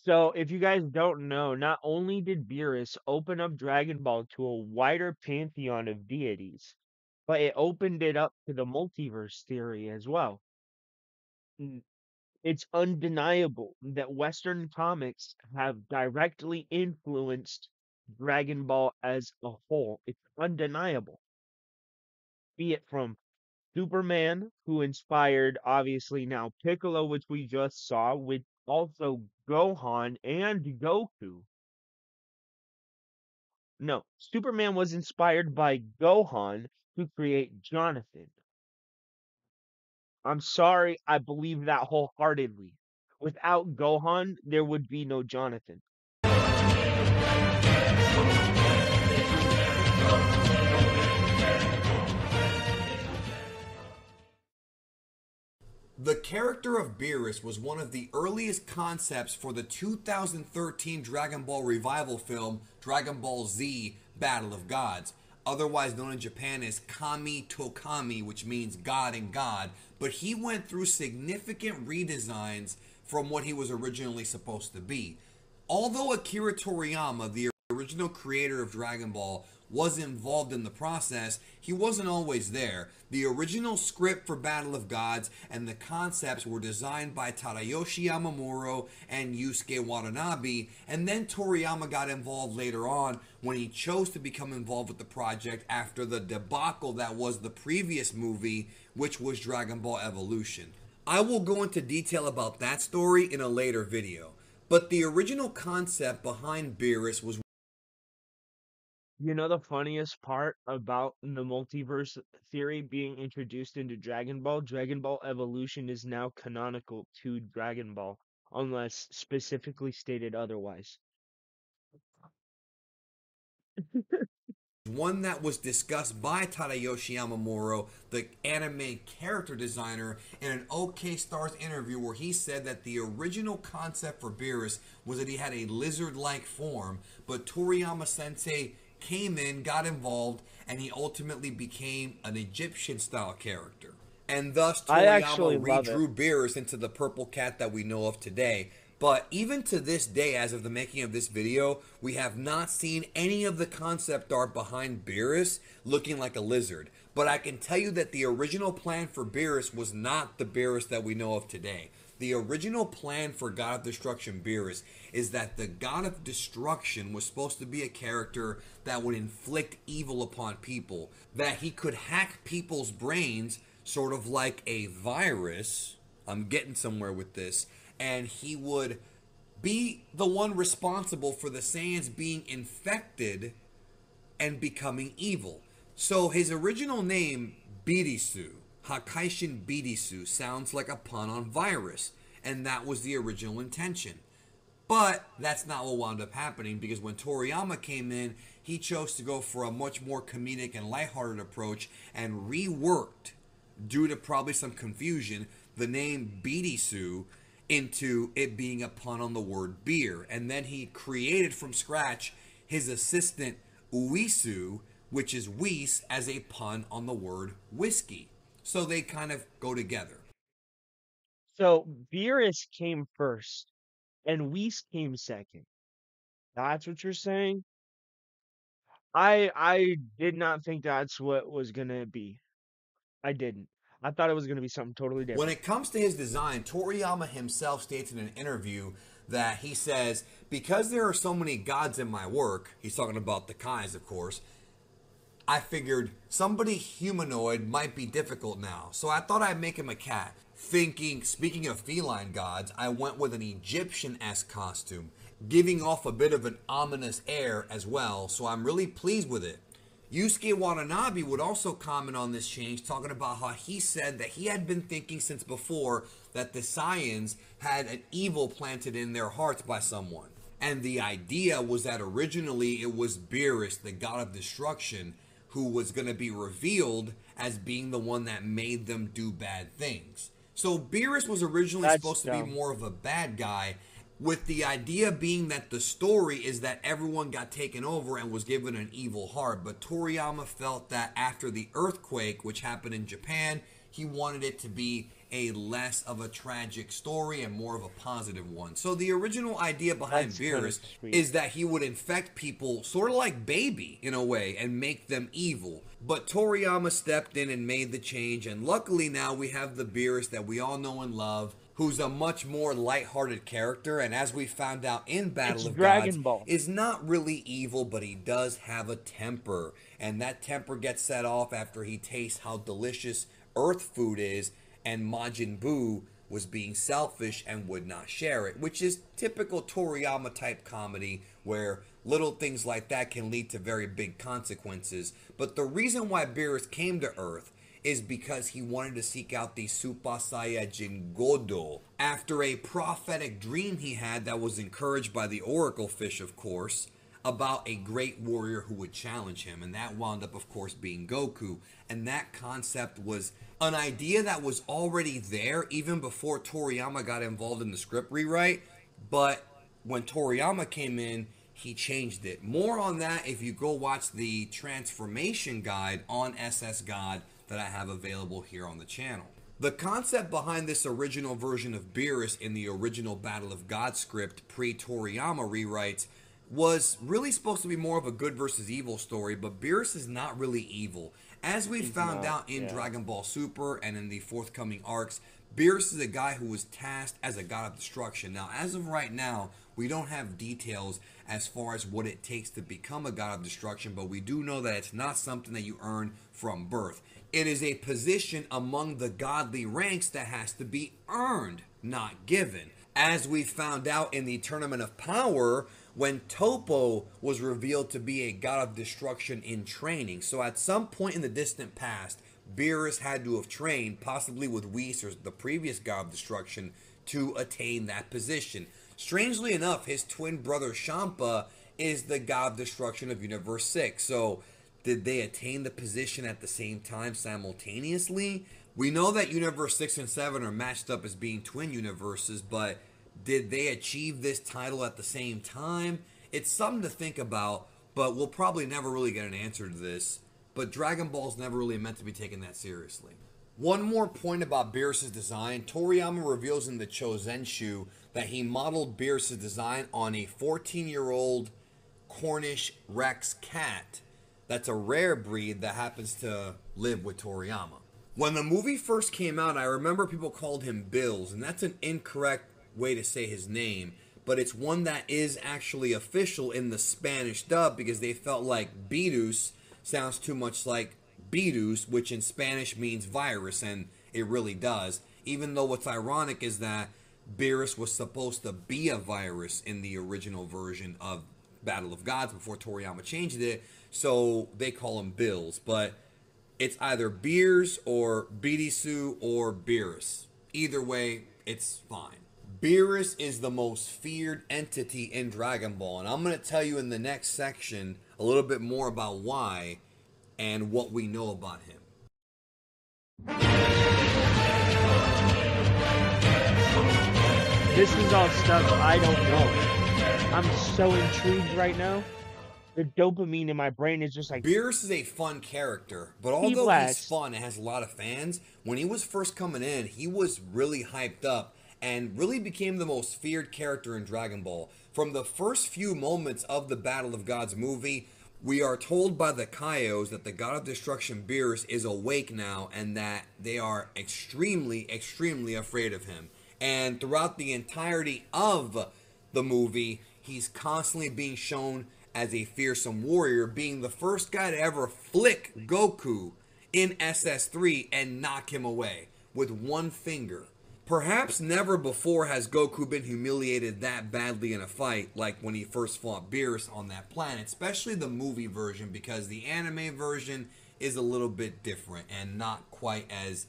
So if you guys don't know, not only did Beerus open up Dragon Ball to a wider pantheon of deities, but it opened it up to the multiverse theory as well. It's undeniable that Western comics have directly influenced Dragon Ball as a whole. It's undeniable. Be it from Superman, who inspired obviously now Piccolo, which we just saw, with also Gohan and Goku. No, Superman was inspired by Gohan to create Jonathan. I'm sorry, I believe that wholeheartedly. Without Gohan, there would be no Jonathan. The character of Beerus was one of the earliest concepts for the 2013 Dragon Ball revival film Dragon Ball Z Battle of Gods, otherwise known in Japan as Kami to Kami, which means God and God, but he went through significant redesigns from what he was originally supposed to be. Although Akira Toriyama, the original creator of Dragon Ball, was involved in the process, he wasn't always there. The original script for Battle of Gods and the concepts were designed by Tadayoshi Yamamuro and Yusuke Watanabe, and then Toriyama got involved later on when he chose to become involved with the project after the debacle that was the previous movie, which was Dragon Ball Evolution. I will go into detail about that story in a later video, but the original concept behind Beerus was... You know the funniest part about the multiverse theory being introduced into Dragon Ball? Dragon Ball Evolution is now canonical to Dragon Ball, unless specifically stated otherwise. One that was discussed by Tadayoshi Yamamuro, the anime character designer, in an OK Stars interview where he said that the original concept for Beerus was that he had a lizard-like form, but Toriyama Sensei came in, got involved, and he ultimately became an Egyptian-style character. And thus Toriyama redrew Beerus into the purple cat that we know of today. But even to this day, as of the making of this video, we have not seen any of the concept art behind Beerus looking like a lizard. But I can tell you that the original plan for Beerus was not the Beerus that we know of today. The original plan for God of Destruction Beerus is that the God of Destruction was supposed to be a character that would inflict evil upon people, that he could hack people's brains, sort of like a virus. I'm getting somewhere with this. And he would be the one responsible for the Saiyans being infected and becoming evil. So his original name, Birisu, Hakaishin Birisu, sounds like a pun on virus, and that was the original intention. But that's not what wound up happening, because when Toriyama came in, he chose to go for a much more comedic and lighthearted approach and reworked, due to probably some confusion, the name Birisu into it being a pun on the word beer. And then he created from scratch his assistant Uisu, which is Whis, as a pun on the word whiskey. So they kind of go together. So Beerus came first, and Whis came second. That's what you're saying? I did not think that's what was gonna be. I didn't. I thought it was gonna be something totally When different. it comes to his design, Toriyama himself states in an interview that he says, because there are so many gods in my work, he's talking about the Kais, of course, I figured somebody humanoid might be difficult now. So I thought I'd make him a cat. Thinking, speaking of feline gods, I went with an Egyptian-esque costume, giving off a bit of an ominous air as well, so I'm really pleased with it. Yusuke Watanabe would also comment on this change, talking about how he said that he had been thinking since before that the Saiyans had an evil planted in their hearts by someone. And the idea was that originally it was Beerus, the god of destruction, who was going to be revealed as being the one that made them do bad things. So Beerus was originally That's supposed to be dumb. more of a bad guy, with the idea being that the story is that everyone got taken over and was given an evil heart. But Toriyama felt that after the earthquake, which happened in Japan, he wanted it to be a less of a tragic story and more of a positive one. So the original idea behind That's kind of Beerus sweet. is that he would infect people sort of like Baby in a way and make them evil. But Toriyama stepped in and made the change, and luckily now we have the Beerus that we all know and love, who's a much more lighthearted character, and as we found out in Battle It's of Gods, Dragon Ball. is not really evil, but he does have a temper, and that temper gets set off after he tastes how delicious Earth food is, and Majin Buu was being selfish and would not share it, which is typical Toriyama type comedy where little things like that can lead to very big consequences. But the reason why Beerus came to Earth is because he wanted to seek out the Super Saiyajin Godo after a prophetic dream he had that was encouraged by the Oracle Fish, of course, about a great warrior who would challenge him, and that wound up, of course, being Goku. And that concept was an idea that was already there even before Toriyama got involved in the script rewrite, but when Toriyama came in, he changed it. More on that if you go watch the transformation guide on SS God that I have available here on the channel. The concept behind this original version of Beerus in the original Battle of God script pre-Toriyama rewrites was really supposed to be more of a good versus evil story, but Beerus is not really evil. As we found out in Dragon Ball Super and in the forthcoming arcs, Beerus is a guy who was tasked as a god of destruction. Now, as of right now, we don't have details as far as what it takes to become a god of destruction, but we do know that it's not something that you earn from birth. It is a position among the godly ranks that has to be earned, not given. As we found out in the Tournament of Power, when Topo was revealed to be a god of destruction in training. So at some point in the distant past, Beerus had to have trained, possibly with Whis or the previous god of destruction, to attain that position. Strangely enough, his twin brother Champa is the god of destruction of Universe 6. So did they attain the position at the same time simultaneously? We know that Universe 6 and 7 are matched up as being twin universes, but did they achieve this title at the same time? It's something to think about, but we'll probably never really get an answer to this. But Dragon Ball's never really meant to be taken that seriously. One more point about Beerus' design. Toriyama reveals in the Chozenshu that he modeled Beerus' design on a 14-year-old Cornish Rex cat. That's a rare breed that happens to live with Toriyama. When the movie first came out, I remember people called him Bills, and that's an incorrect way to say his name, but it's one that is actually official in the Spanish dub because they felt like Beerus sounds too much like virus, which in Spanish means virus, and it really does. Even though what's ironic is that Beerus was supposed to be a virus in the original version of Battle of Gods before Toriyama changed it, so they call him Bills. But it's either Beers or Birisu or Beerus. Either way, it's fine. Beerus is the most feared entity in Dragon Ball, and I'm going to tell you in the next section a little bit more about why and what we know about him. This is all stuff I don't know. I'm so intrigued right now. The dopamine in my brain is just like... Beerus is a fun character, but although he's fun and has a lot of fans, when he was first coming in, he was really hyped up and really became the most feared character in Dragon Ball. From the first few moments of the Battle of Gods movie, we are told by the Kaios that the God of Destruction Beerus is awake now and that they are extremely, extremely afraid of him. And throughout the entirety of the movie, he's constantly being shown as a fearsome warrior, being the first guy to ever flick Goku in SS3 and knock him away with one finger. Perhaps never before has Goku been humiliated that badly in a fight like when he first fought Beerus on that planet, especially the movie version, because the anime version is a little bit different and not quite as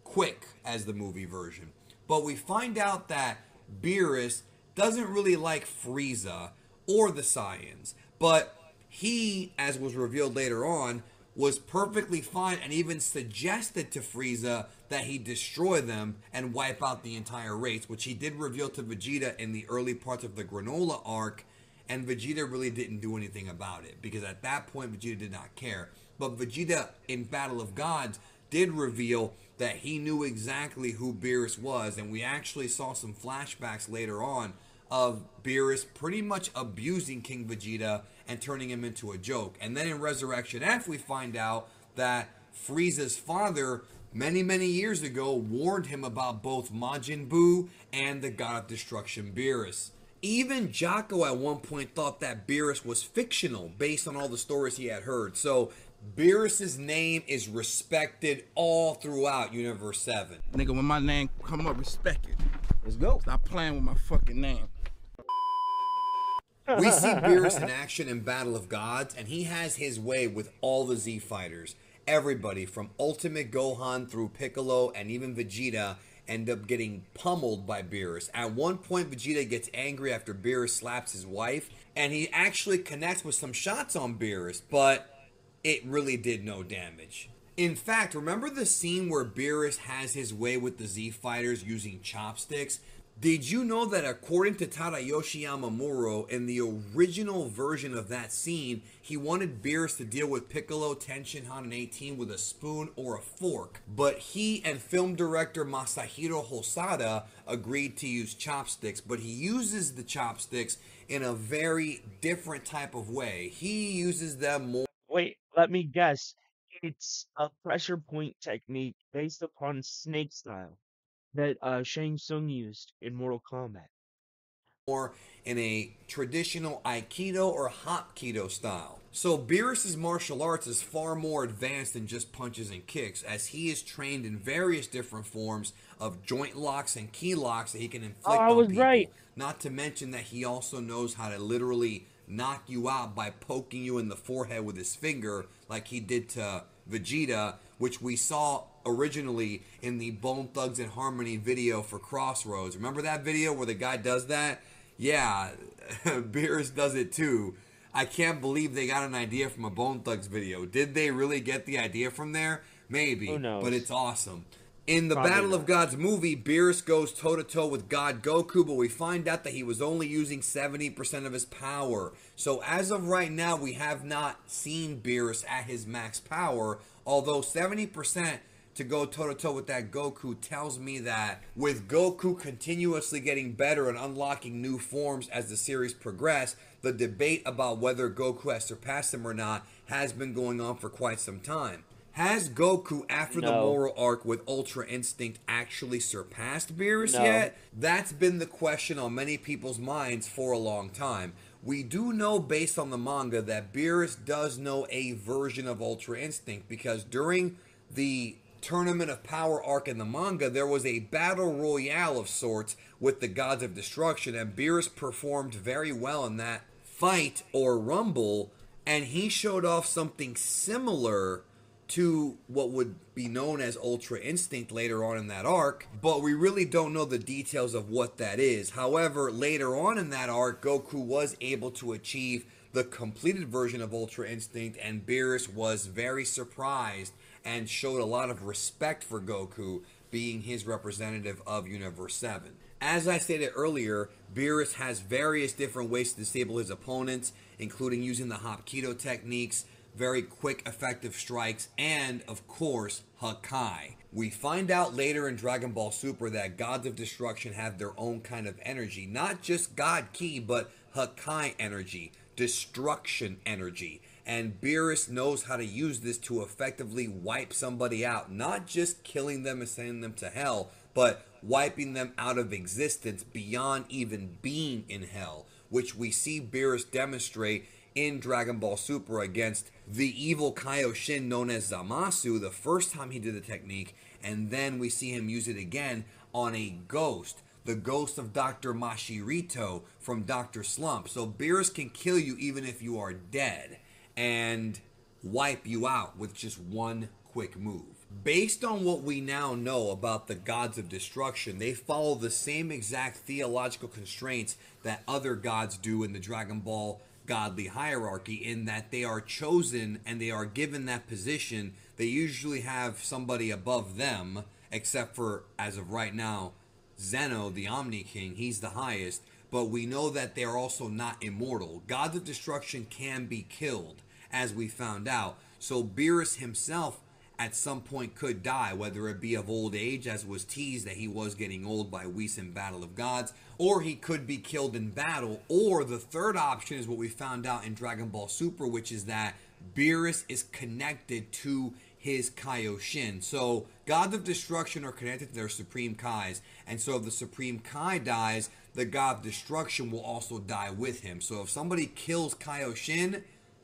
quick as the movie version. But we find out that Beerus doesn't really like Frieza or the Saiyans, but he, as was revealed later on, was perfectly fine and even suggested to Frieza that he destroy them and wipe out the entire race, which he did reveal to Vegeta in the early parts of the Granola arc, and Vegeta really didn't do anything about it, because at that point Vegeta did not care. But Vegeta in Battle of Gods did reveal that he knew exactly who Beerus was, and we actually saw some flashbacks later on of Beerus pretty much abusing King Vegeta and turning him into a joke. And then in Resurrection F, we find out that Frieza's father, many, many years ago, warned him about both Majin Buu and the God of Destruction Beerus. Even Jocko at one point thought that Beerus was fictional based on all the stories he had heard. So Beerus's name is respected all throughout Universe 7. Nigga, when my name come up, respect it. Let's go. Stop playing with my fucking name. We see Beerus in action in Battle of Gods, and he has his way with all the Z fighters. Everybody from Ultimate Gohan through Piccolo and even Vegeta end up getting pummeled by Beerus. At one point, Vegeta gets angry after Beerus slaps his wife, and he actually connects with some shots on Beerus, but it really did no damage. In fact, remember the scene where Beerus has his way with the Z fighters using chopsticks? Did you know that according to Tadayoshi Yamamuro, in the original version of that scene, he wanted Beerus to deal with Piccolo, Tenshinhan, and 18 with a spoon or a fork, but he and film director Masahiro Hosada agreed to use chopsticks, but he uses the chopsticks in a very different type of way. He uses them more... Wait, let me guess. It's a pressure point technique based upon snake style that Shang Tsung used in Mortal Kombat. More in a traditional Aikido or Hapkido style. So Beerus' martial arts is far more advanced than just punches and kicks, as he is trained in various different forms of joint locks and key locks that he can inflict on people. Right. Not to mention that he also knows how to literally knock you out by poking you in the forehead with his finger, like he did to Vegeta, which we saw originally in the Bone Thugs and Harmony video for Crossroads. Remember that video where the guy does that? Yeah, Beerus does it too. I can't believe they got an idea from a Bone Thugs video. Did they really get the idea from there? Maybe. Who knows? But it's awesome. In the Battle of Gods movie, Beerus goes toe-to-toe with God Goku, but we find out that he was only using 70% of his power. So as of right now, we have not seen Beerus at his max power, although 70% to go toe-to-toe with that Goku tells me that with Goku continuously getting better and unlocking new forms as the series progressed, the debate about whether Goku has surpassed him or not has been going on for quite some time. Has Goku, after the Moro arc with Ultra Instinct, actually surpassed Beerus yet? That's been the question on many people's minds for a long time. We do know, based on the manga, that Beerus does know a version of Ultra Instinct, because during the Tournament of Power arc in the manga, there was a battle royale of sorts with the Gods of Destruction, and Beerus performed very well in that fight or rumble, and he showed off something similar to what would be known as Ultra Instinct later on in that arc, but we really don't know the details of what that is. However, later on in that arc, Goku was able to achieve the completed version of Ultra Instinct, and Beerus was very surprised and showed a lot of respect for Goku being his representative of Universe 7. As I stated earlier, Beerus has various different ways to disable his opponents, including using the Hapkido techniques, very quick, effective strikes, and, of course, Hakai. We find out later in Dragon Ball Super that Gods of Destruction have their own kind of energy. Not just God Ki, but Hakai energy, destruction energy. And Beerus knows how to use this to effectively wipe somebody out. Not just killing them and sending them to hell, but wiping them out of existence beyond even being in hell, which we see Beerus demonstrate in Dragon Ball Super against the evil Kaioshin known as Zamasu the first time he did the technique, and then we see him use it again on a ghost, the ghost of Dr. Mashirito from Dr. Slump. So Beerus can kill you even if you are dead and wipe you out with just one quick move. Based on what we now know about the Gods of Destruction, they follow the same exact theological constraints that other gods do in the Dragon Ball godly hierarchy, in that they are chosen and they are given that position. They usually have somebody above them, except for, as of right now, Zeno, the Omni King. He's the highest, but we know that they are also not immortal. Gods of Destruction can be killed, as we found out. So Beerus himself at some point could die, whether it be of old age, as was teased that he was getting old by Whis in Battle of Gods, or he could be killed in battle, or the third option is what we found out in Dragon Ball Super, which is that Beerus is connected to his Kaioshin. So Gods of Destruction are connected to their Supreme Kais, and so if the Supreme Kai dies, the God of Destruction will also die with him. So if somebody kills Kaioshin,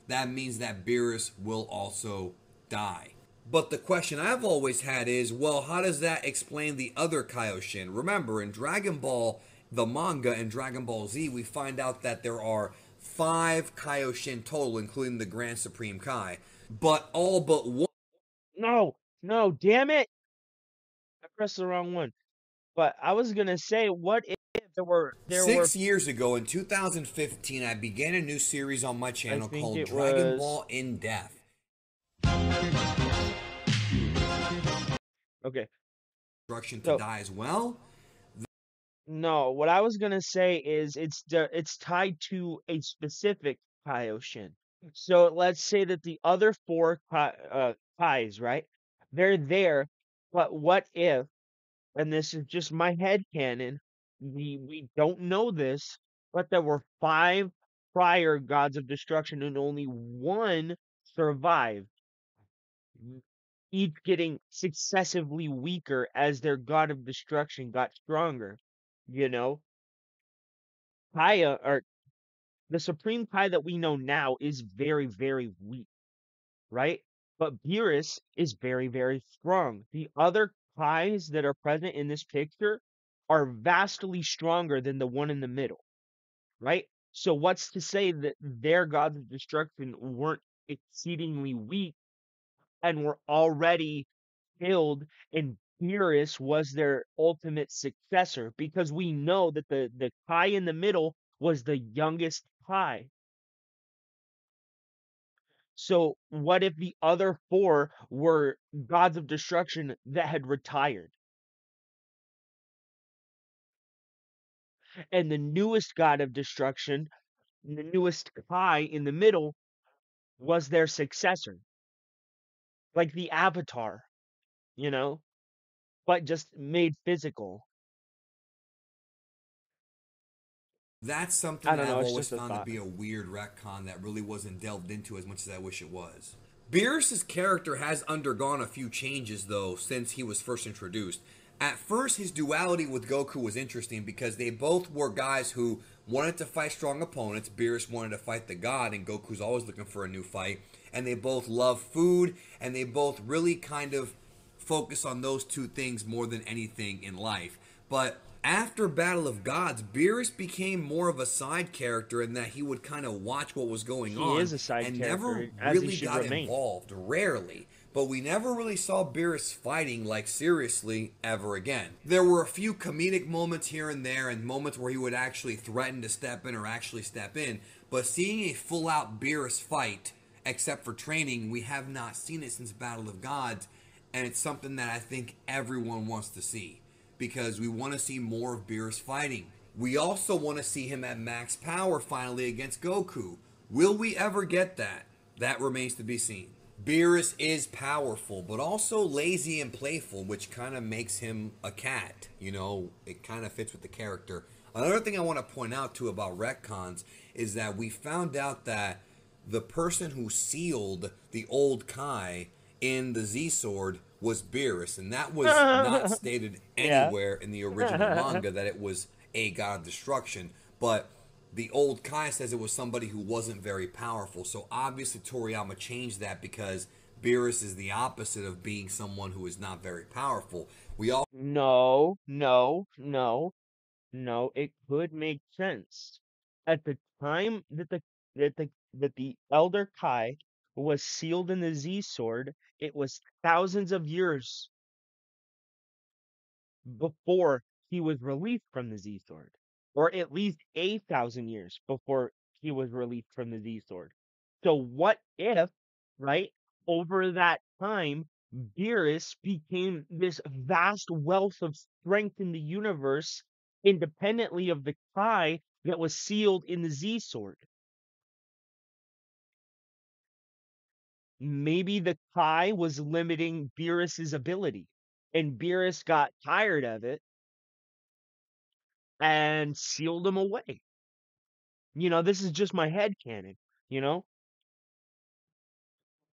that means that Beerus will also die. But the question I've always had is, well, how does that explain the other Kaioshin? Remember, in Dragon Ball, the manga, and Dragon Ball Z, we find out that there are 5 Kaioshin total, including the Grand Supreme Kai. But all but one... No, damn it! I pressed the wrong one. But I was gonna say, what if there were 6 years ago, in 2015, I began a new series on my channel called Dragon Ball In Depth. Okay. Destruction to die as well? No, what I was gonna say is it's tied to a specific Kaioshin. So let's say that the other 4 Kais, right? They're there, but what if, and this is just my headcanon, we don't know this, but there were 5 prior Gods of Destruction and only 1 survived, each getting successively weaker as their God of Destruction got stronger. You know, Kaya, or the Supreme Kai that we know now, is very, very weak, right? But Beerus is very, very strong. The other Kais that are present in this picture are vastly stronger than the one in the middle, right? So what's to say that their Gods of Destruction weren't exceedingly weak and were already killed, and Beerus was their ultimate successor? Because we know that the Kai in the middle was the youngest Kai. So what if the other 4 were Gods of Destruction that had retired? And the newest God of Destruction, the newest Kai in the middle, was their successor. Like the Avatar, you know? But just made physical. That's something that I've always found to be a weird retcon that really wasn't delved into as much as I wish it was. Beerus' character has undergone a few changes, though, since he was first introduced. At first, his duality with Goku was interesting because they both were guys who wanted to fight strong opponents. Beerus wanted to fight the god, and Goku's always looking for a new fight. And they both love food, and they both really kind of focus on those 2 things more than anything in life. But after Battle of Gods, Beerus became more of a side character in that he would kind of watch what was going on. He is a side and character, never really got involved, rarely. But we never really saw Beerus fighting, like, seriously ever again. There were a few comedic moments here and there, and moments where he would actually threaten to step in or actually step in. But seeing a full-out Beerus fight, except for training, we have not seen it since Battle of Gods, and it's something that I think everyone wants to see, because we want to see more of Beerus fighting. We also want to see him at max power finally against Goku. Will we ever get that? That remains to be seen. Beerus is powerful, but also lazy and playful, which kind of makes him a cat. You know, it kind of fits with the character. Another thing I want to point out too about retcons is that we found out that the person who sealed the old Kai in the Z Sword was Beerus, and that was not stated Yeah. anywhere in the original manga that it was a god of destruction. But the old Kai says it was somebody who wasn't very powerful. So obviously Toriyama changed that because Beerus is the opposite of being someone who is not very powerful. We all No, no, no, no. It could make sense. At the time that the Elder Kai was sealed in the Z Sword, it was thousands of years before he was released from the Z Sword, or at least 8,000 years before he was released from the Z Sword. So what if, right, over that time, Beerus became this vast wealth of strength in the universe, independently of the Kai that was sealed in the Z Sword? Maybe the Kai was limiting Beerus's ability, and Beerus got tired of it and sealed him away. This is just my head canon, you know?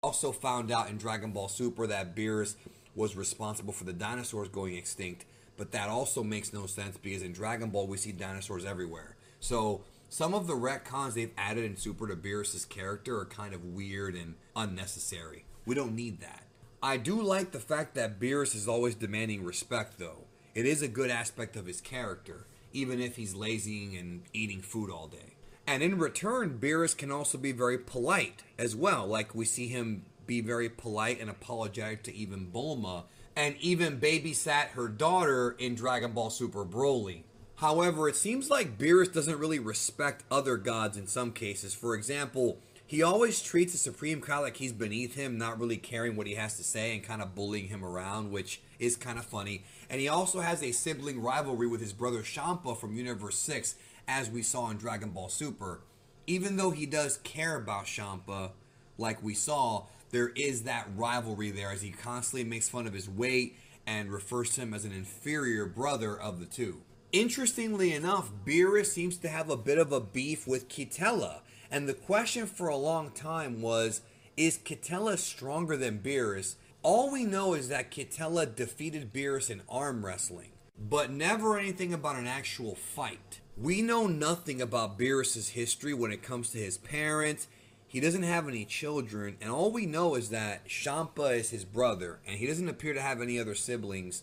also found out in Dragon Ball Super that Beerus was responsible for the dinosaurs going extinct, but that also makes no sense because in Dragon Ball we see dinosaurs everywhere. So some of the retcons they've added in Super to Beerus's character are kind of weird and unnecessary. We don't need that. I do like the fact that Beerus is always demanding respect, though. It is a good aspect of his character, even if he's lazying and eating food all day. And in return, Beerus can also be very polite as well. Like we see him be very polite and apologetic to even Bulma, and even babysat her daughter in Dragon Ball Super Broly. However, it seems like Beerus doesn't really respect other gods in some cases. For example, he always treats the Supreme Kai like he's beneath him, not really caring what he has to say and kind of bullying him around, which is kind of funny. And he also has a sibling rivalry with his brother Champa from Universe 6, as we saw in Dragon Ball Super. Even though he does care about Champa, like we saw, there is that rivalry there as he constantly makes fun of his weight and refers to him as an inferior brother of the two. Interestingly enough, Beerus seems to have a bit of a beef with Kitella, and the question for a long time was, is Kitella stronger than Beerus? All we know is that Kitella defeated Beerus in arm wrestling, but never anything about an actual fight. We know nothing about Beerus's history when it comes to his parents. He doesn't have any children, and all we know is that Champa is his brother, and he doesn't appear to have any other siblings.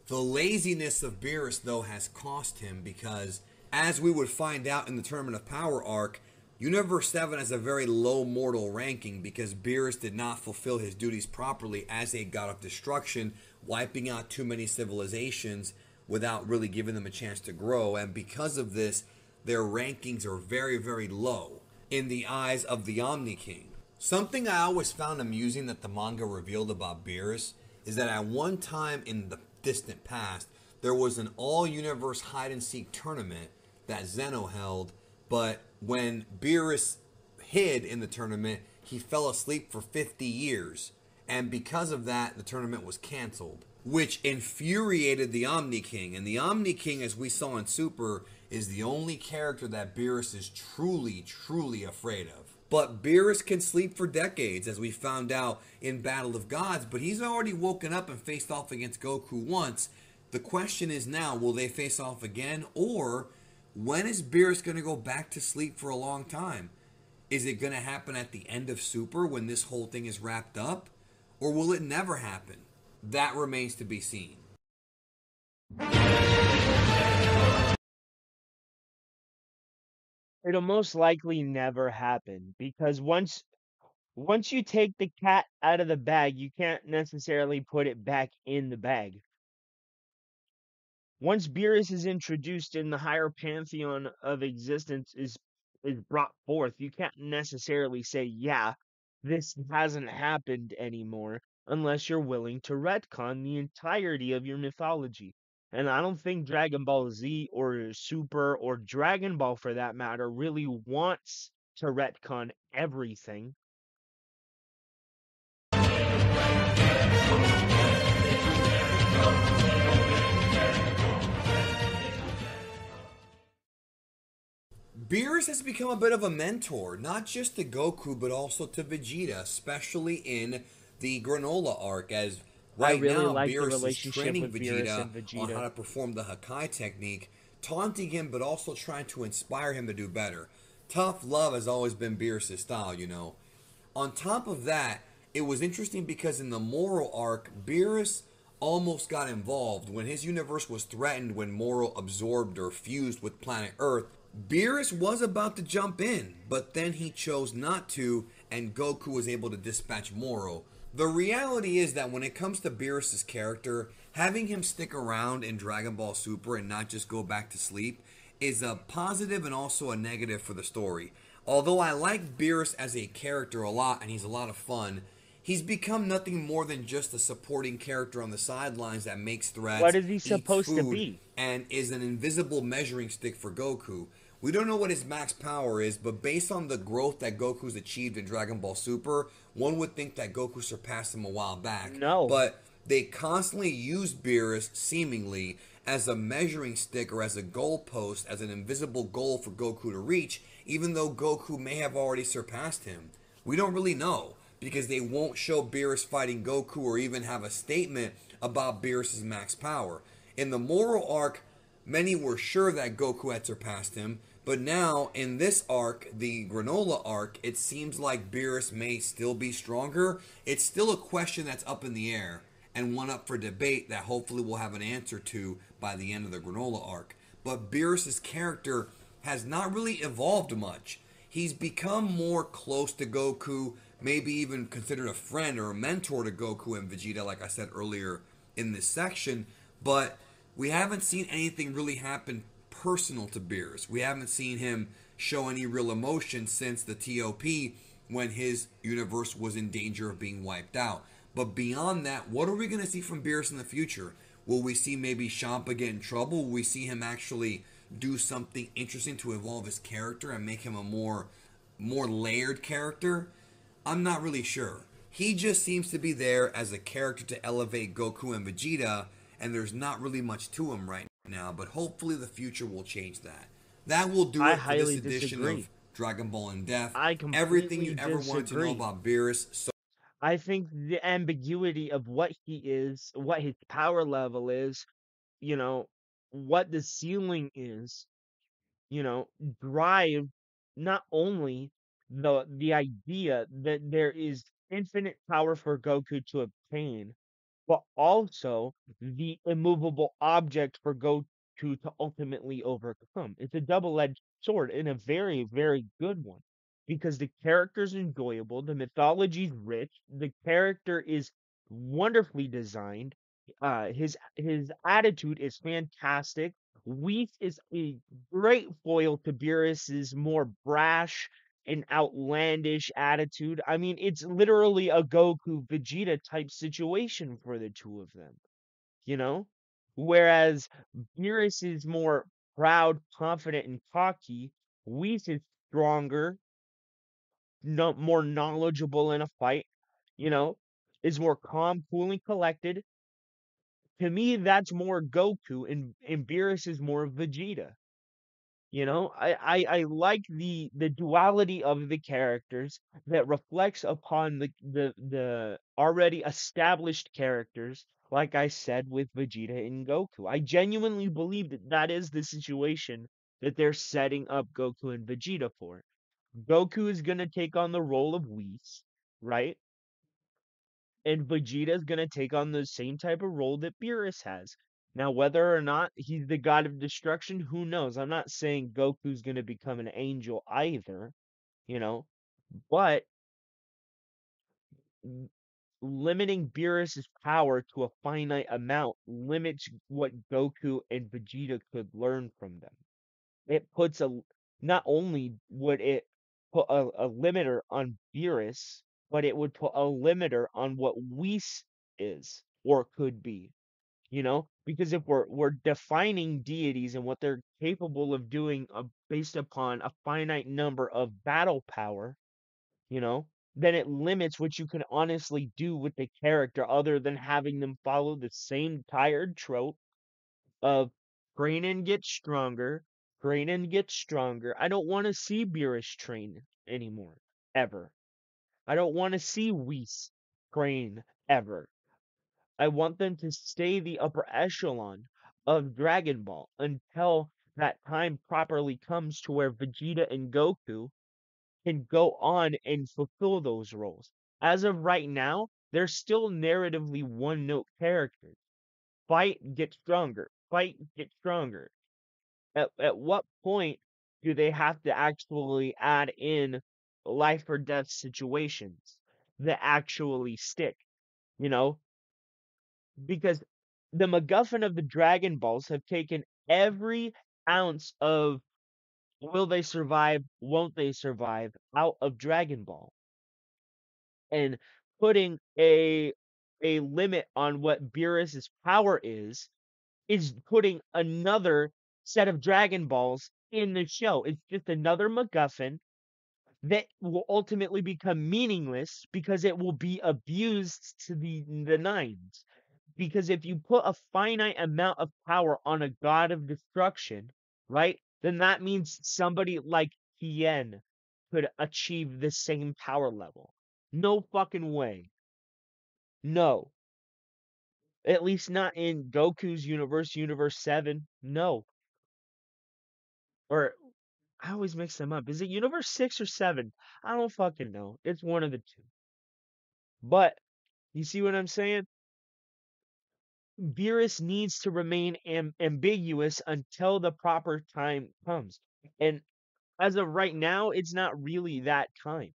The laziness of Beerus, though, has cost him because, as we would find out in the Tournament of Power arc, Universe 7 has a very low mortal ranking because Beerus did not fulfill his duties properly as a god of destruction, wiping out too many civilizations without really giving them a chance to grow, and because of this, their rankings are very, very low in the eyes of the Omni King. Something I always found amusing that the manga revealed about Beerus is that at one time in the distant past, there was an all-universe hide-and-seek tournament that Zeno held, but when Beerus hid in the tournament, he fell asleep for 50 years, and because of that, the tournament was canceled, which infuriated the Omni King. And the Omni King, as we saw in Super, is the only character that Beerus is truly, truly afraid of. But Beerus can sleep for decades, as we found out in Battle of Gods, but he's already woken up and faced off against Goku once. The question is now, will they face off again, or when is Beerus going to go back to sleep for a long time? Is it going to happen at the end of Super when this whole thing is wrapped up, or will it never happen? That remains to be seen. It'll most likely never happen because once you take the cat out of the bag, you can't necessarily put it back in the bag. Once Beerus is introduced in the higher pantheon of existence is brought forth, you can't necessarily say, yeah, this hasn't happened anymore unless you're willing to retcon the entirety of your mythology. And I don't think Dragon Ball Z or Super or Dragon Ball for that matter really wants to retcon everything. Beerus has become a bit of a mentor, not just to Goku, but also to Vegeta, especially in the Granola arc, as I right really now like the Beerus is relationship training with Beerus Vegeta and on how Vegeta. to perform the Hakai technique, taunting him, but also trying to inspire him to do better. Tough love has always been Beerus' style, you know. On top of that, it was interesting because in the Moral arc, Beerus almost got involved when his universe was threatened when Moral absorbed or fused with planet Earth. Beerus was about to jump in, but then he chose not to, and Goku was able to dispatch Moro. The reality is that when it comes to Beerus' character, having him stick around in Dragon Ball Super and not just go back to sleep is a positive and also a negative for the story. Although I like Beerus as a character a lot and he's a lot of fun, he's become nothing more than just a supporting character on the sidelines that makes What threats, is he eats supposed to food, be? and is an invisible measuring stick for Goku. We don't know what his max power is, but based on the growth that Goku's achieved in Dragon Ball Super, one would think that Goku surpassed him a while back. No. But they constantly use Beerus, seemingly, as a measuring stick or as a goalpost, as an invisible goal for Goku to reach, even though Goku may have already surpassed him. We don't really know, because they won't show Beerus fighting Goku or even have a statement about Beerus' max power. In the Moral arc, many were sure that Goku had surpassed him, but now in this arc, the Granola arc, it seems like Beerus may still be stronger. It's still a question that's up in the air and one up for debate that hopefully we'll have an answer to by the end of the Granola arc. But Beerus' character has not really evolved much. He's become more close to Goku, maybe even considered a friend or a mentor to Goku and Vegeta, like I said earlier in this section, but we haven't seen anything really happen personal to Beerus. We haven't seen him show any real emotion since the TOP when his universe was in danger of being wiped out. But beyond that, what are we going to see from Beerus in the future? Will we see maybe Champa get in trouble? Will we see him actually do something interesting to evolve his character and make him a more layered character? I'm not really sure. He just seems to be there as a character to elevate Goku and Vegeta, and there's not really much to him right now, but hopefully the future will change that. That will do I it for this highly edition disagree. of Dragon Ball in Depth. I Everything completely you ever wanted to know disagree. about Beerus. So I think the ambiguity of what he is, what his power level is, you know, what the ceiling is, drive not only the idea that there is infinite power for Goku to obtain, but also the immovable object for Goku to ultimately overcome. It's a double-edged sword and a very, very good one because the character's enjoyable, the mythology's rich, the character is wonderfully designed, his attitude is fantastic. Whis is a great foil to Beerus's more brash and outlandish attitude. I mean, it's literally a Goku Vegeta type situation for the two of them, you know? Whereas Beerus is more proud, confident, and cocky. Whis is stronger, no, more knowledgeable in a fight, you know, is more calm, cool, and collected. To me, that's more Goku, and Beerus is more Vegeta. I like the duality of the characters that reflects upon the already established characters, like I said with Vegeta and Goku. I genuinely believe that that is the situation that they're setting up Goku and Vegeta for. Goku is gonna take on the role of Whis, right? And Vegeta is gonna take on the same type of role that Beerus has. Now, whether or not he's the god of destruction, who knows? I'm not saying Goku's gonna become an angel either, you know, but l- limiting Beerus's power to a finite amount limits what Goku and Vegeta could learn from them. It puts not only would it put a limiter on Beerus, but it would put a limiter on what Whis is or could be. Because if we're defining deities and what they're capable of doing based upon a finite number of battle power, you know, then it limits what you can honestly do with the character other than having them follow the same tired trope of train and get stronger, Grenin gets stronger. I don't want to see Beerus train anymore. Ever. I don't want to see Whis train ever. I want them to stay the upper echelon of Dragon Ball until that time properly comes to where Vegeta and Goku can go on and fulfill those roles. As of right now, they're still narratively one-note characters. Fight, get stronger. Fight, get stronger. At what point do they have to actually add in life or death situations that actually stick? You know, because the MacGuffin of the Dragon Balls have taken every ounce of will they survive, won't they survive out of Dragon Ball and putting a limit on what Beerus's power is putting another set of Dragon Balls in the show. It's just another MacGuffin that will ultimately become meaningless because it will be abused to the nines. Because if you put a finite amount of power on a god of destruction, right, then that means somebody like Tien could achieve the same power level. No fucking way. No. At least not in Goku's universe, Universe 7. No. Or, I always mix them up. Is it Universe 6 or 7? I don't fucking know. It's one of the two. But, you see what I'm saying? Beerus needs to remain ambiguous until the proper time comes. And as of right now, it's not really that time.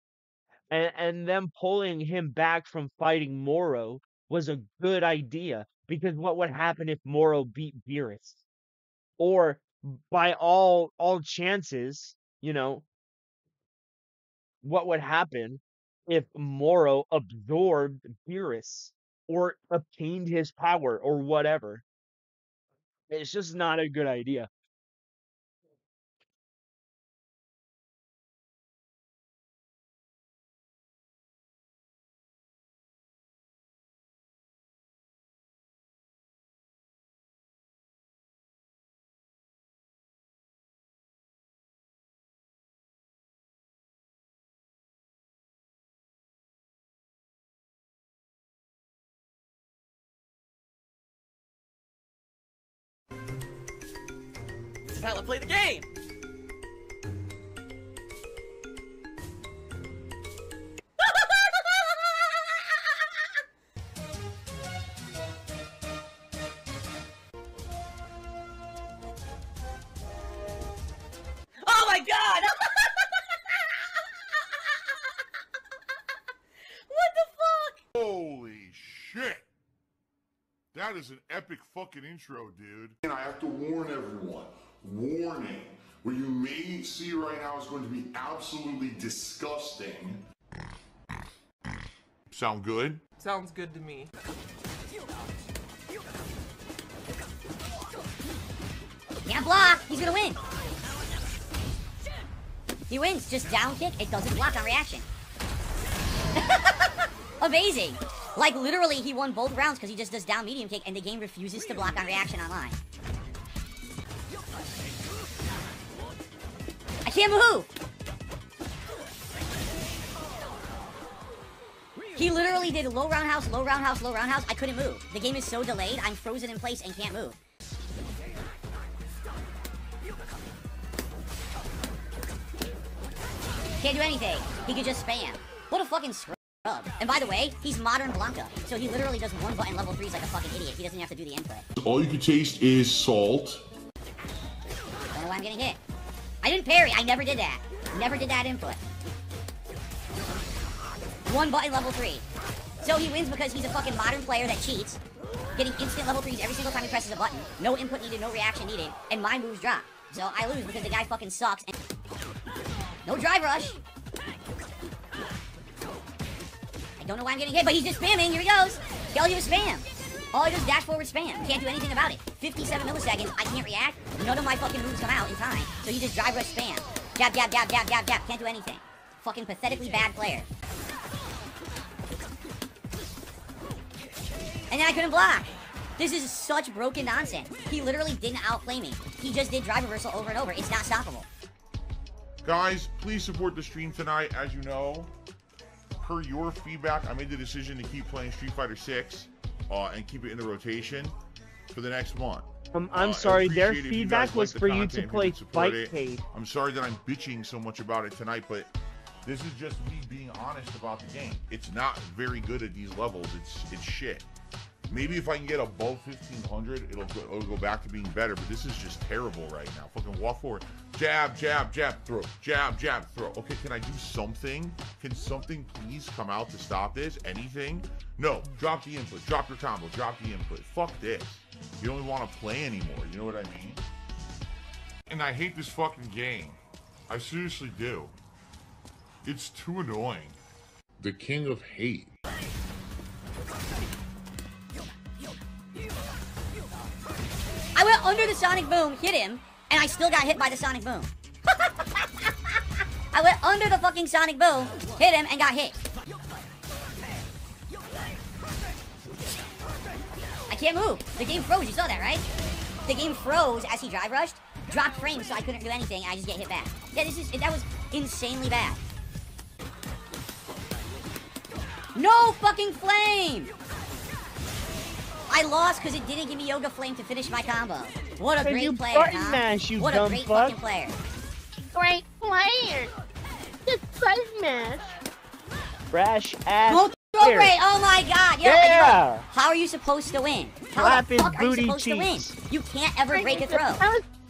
And them pulling him back from fighting Moro was a good idea. Because what would happen if Moro beat Beerus? Or by all chances, you know, what would happen if Moro absorbed Beerus or obtained his power or whatever? It's just not a good idea. Tyler, play the game! Oh my god! What the fuck? Holy shit! That is an epic fucking intro, dude. And I have to warn everyone. Warning. What you may see right now is going to be absolutely disgusting. Sound good? Sounds good to me. Can't block! He's gonna win! He wins, just down kick, it doesn't block on reaction. Amazing! Like, literally, he won both rounds because he just does down medium kick and the game refuses to block on reaction online. I can't move! He literally did low roundhouse, low roundhouse, low roundhouse. I couldn't move. The game is so delayed, I'm frozen in place and can't move. Can't do anything. He could just spam. What a fucking scrub. And by the way, he's modern Blanca, so he literally does one button level 3s like a fucking idiot. He doesn't have to do the input. All you can taste is salt. Don't know why I'm getting hit. I didn't parry. I never did that. Never did that input. One button level 3. So he wins because he's a fucking modern player that cheats, getting instant level 3s every single time he presses a button. No input needed, no reaction needed, and my moves drop. So I lose because the guy fucking sucks. And no drive rush. I don't know why I'm getting hit, but he's just spamming. Here he goes. All he was spam. All he does is dash forward spam. Can't do anything about it. 57 milliseconds. I can't react. None of my fucking moves come out in time. So he just drive rush spam. Jab, jab, jab, jab, jab, jab. Can't do anything. Fucking pathetically bad player. And then I couldn't block. This is such broken nonsense. He literally didn't outplay me. He just did drive reversal over and over. It's not stoppable. Guys, please support the stream tonight. As you know, per your feedback, I made the decision to keep playing Street Fighter 6 and keep it in the rotation for the next month. I'm sorry, their feedback was for you to play Fightcade. I'm sorry that I'm bitching so much about it tonight, but this is just me being honest about the game. It's not very good at these levels. It's shit. Maybe if I can get above 1500, it'll go back to being better, but this is just terrible right now. Fucking walk forward. Jab, jab, jab, throw. Jab, jab, throw. Okay, can I do something? Can something please come out to stop this? Anything? No. Drop the input. Drop your combo. Drop the input. Fuck this. You don't even want to play anymore. You know what I mean? And I hate this fucking game. I seriously do. It's too annoying. The king of hate. I went under the Sonic Boom, hit him, and I still got hit by the Sonic Boom. I went under the fucking Sonic Boom, hit him, and got hit. I can't move. The game froze. You saw that, right? The game froze as he drive rushed, dropped frames, so I couldn't do anything, and I just get hit back. Yeah, that was insanely bad. No fucking flame! I lost because it didn't give me Yoga Flame to finish my combo. What a great player, huh? Mash, you what dumb a great fuck. fucking player. Great player. Just button mash. Fresh ass. Oh, oh my god. Yeah. How are you supposed to win? How Slap the his fuck are you booty supposed to win? cheeks. You can't ever break a throw.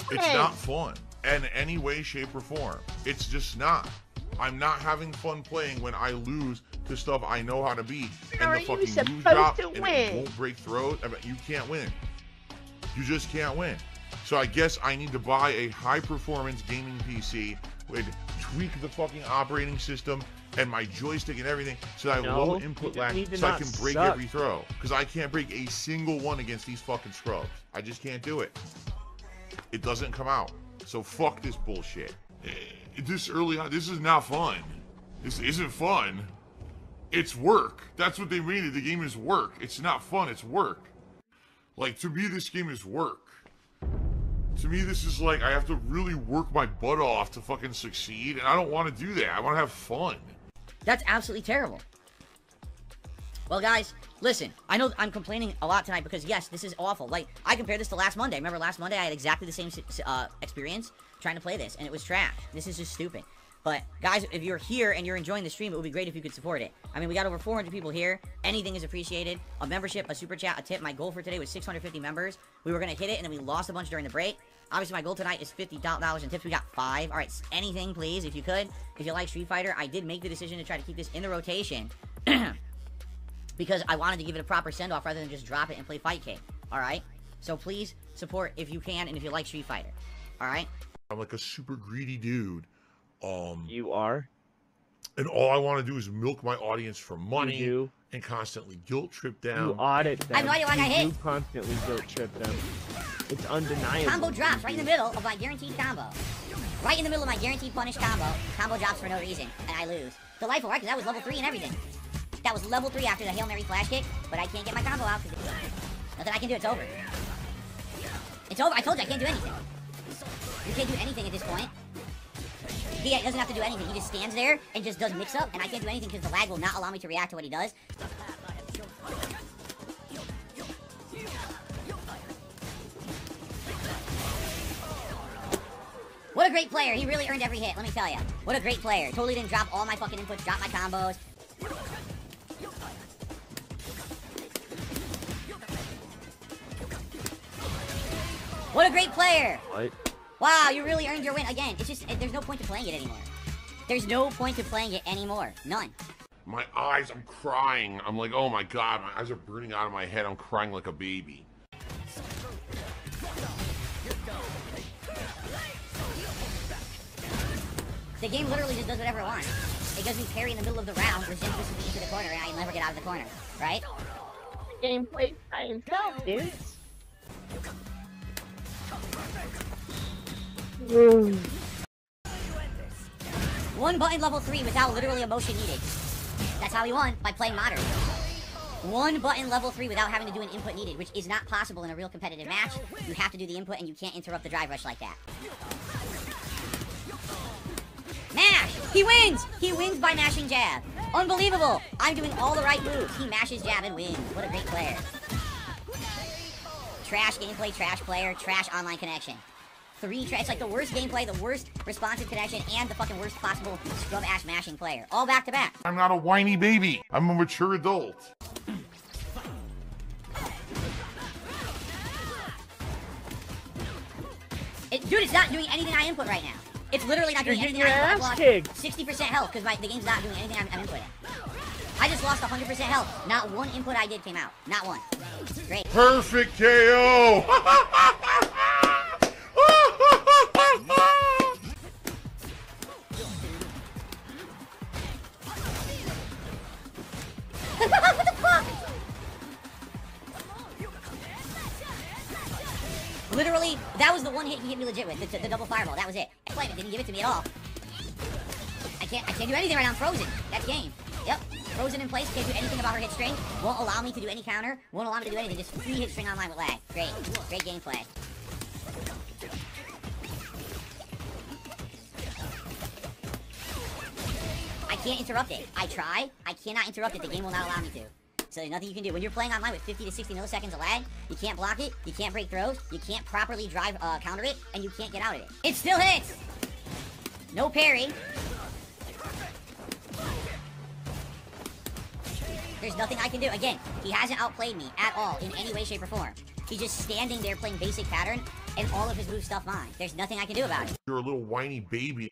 It's not fun in any way, shape, or form. It's just not. I'm not having fun playing when I lose to stuff I know how to beat, and the fucking move drop, and it won't break throws. I mean, you can't win. You just can't win. So I guess I need to buy a high-performance gaming PC with tweak the fucking operating system and my joystick and everything, so that I have low input lag, so I can break every throw. Because I can't break a single one against these fucking scrubs. I just can't do it. It doesn't come out. So fuck this bullshit. This early on, this is not fun. This isn't fun. It's work. That's what they made it. The game is work. It's not fun, it's work. Like, to me, this game is work. To me, this is like, I have to really work my butt off to fucking succeed, and I don't want to do that. I want to have fun. That's absolutely terrible. Well, guys, listen, I know I'm complaining a lot tonight because, yes, this is awful. Like, I compared this to last Monday. Remember last Monday I had exactly the same experience trying to play this, and it was trash. This is just stupid. But, guys, if you're here and you're enjoying the stream, it would be great if you could support it. I mean, we got over 400 people here. Anything is appreciated. A membership, a super chat, a tip. My goal for today was 650 members. We were going to hit it, and then we lost a bunch during the break. Obviously, my goal tonight is $50 in tips. We got 5. All right, anything, please, if you could. If you like Street Fighter, I did make the decision to try to keep this in the rotation because I wanted to give it a proper send-off rather than just drop it and play Fightcade. All right? So please support if you can and if you like Street Fighter. All right? I'm like a super greedy dude. You are? And all I want to do is milk my audience for money and constantly guilt trip them. You audit them. I have no idea why I got hit. You constantly guilt trip them. It's undeniable. Combo drops right in the middle of my guaranteed combo. Right in the middle of my guaranteed punish combo. Combo drops for no reason, and I lose. Delightful, right? Because that was level 3 and everything. That was level 3 after the Hail Mary flash kick, but I can't get my combo out because nothing I can do. It's over. It's over. I told you I can't do anything. You can't do anything at this point. He doesn't have to do anything. He just stands there and just does mix-up, and I can't do anything because the lag will not allow me to react to what he does. What a great player. He really earned every hit, let me tell you. What a great player. Totally didn't drop all my fucking inputs, drop my combos. What a great player. What? Wow, you really earned your win. Again, it's just, there's no point to playing it anymore. There's no point to playing it anymore. None. My eyes, I'm crying. I'm like, oh my god, my eyes are burning out of my head. I'm crying like a baby. The game literally just does whatever it wants. It gives me parry in the middle of the round, resist me into the corner, and I never get out of the corner. Right? The game plays by himself, dude. One button level 3 without literally a motion needed. That's how he won, by playing modern. one button level 3 without having to do an input needed, which is not possible in a real competitive match. You have to do the input and you can't interrupt the drive rush like that. Mash! He wins! He wins by mashing jab. Unbelievable! I'm doing all the right moves. He mashes jab and wins. What a great player. Trash gameplay, trash player, trash online connection. It's like the worst gameplay, the worst responsive connection, and the fucking worst possible scrub-ass mashing player. All back to back. I'm not a whiny baby. I'm a mature adult. Dude, it's not doing anything I input right now. It's literally not doing anything I input. I lost 60% health because the game's not doing anything I'm inputting. I just lost 100% health. Not one input I did came out. Not one. Great. Perfect KO! What the fuck? Literally, that was the one hit he hit me legit with, the double fireball. That was it. Flame didn't give it to me at all. I can't do anything right now. I'm frozen. That's game. Yep. Frozen in place. Can't do anything about her hit string. Won't allow me to do any counter. Won't allow me to do anything. Just free hit string online with lag. Great. Great gameplay. I can't interrupt it. I try. I cannot interrupt it. The game will not allow me to. So there's nothing you can do. When you're playing online with 50 to 60 milliseconds of lag, you can't block it, you can't break throws, you can't properly drive, counter it, and you can't get out of it. It still hits! No parry. There's nothing I can do. Again, he hasn't outplayed me at all in any way, shape, or form. He's just standing there playing basic pattern, and all of his move stuff mine. There's nothing I can do about it. You're a little whiny baby.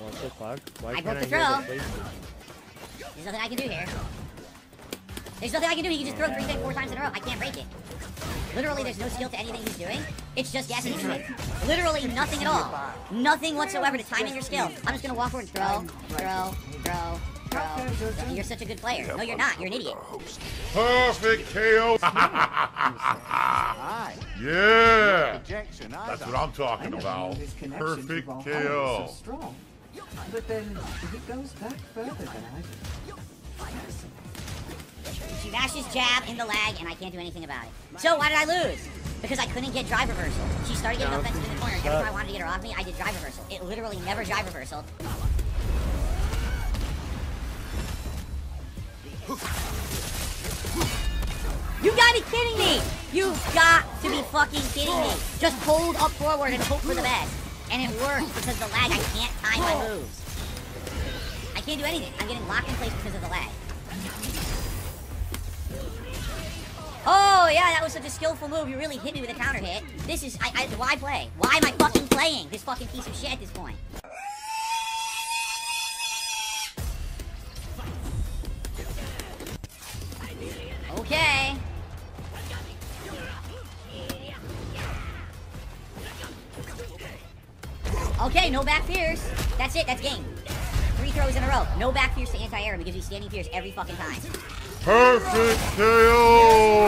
I broke the throw. There's nothing I can do here. There's nothing I can do. He can just throw 3 things 4 times in a row. I can't break it. Literally, there's no skill to anything he's doing. It's just guessing. Literally nothing at all. Nothing whatsoever to time in your skill. I'm just gonna walk forward and throw. You're such a good player. No, you're not. You're an idiot. Perfect KO. Yeah. That's what I'm talking about. Perfect KO. But then he goes back further than I do. She mashes jab in the lag, and I can't do anything about it. So why did I lose? Because I couldn't get drive reversal. She started getting offensive in the corner, and every time I wanted to get her off me, I did drive reversal. It literally never drive reversaled. You gotta be kidding me! You've got to be fucking kidding me! Just hold up forward and hope for the best. And it works because of the lag. I can't time my moves. I can't do anything. I'm getting locked in place because of the lag. Oh, yeah, that was such a skillful move. You really hit me with a counter hit. This is... why play? Why am I fucking playing this fucking piece of shit at this point? Okay. Okay, no back fears. That's it, that's game. 3 throws in a row. No back fears to anti-air because he's standing fears every fucking time. Perfect KO!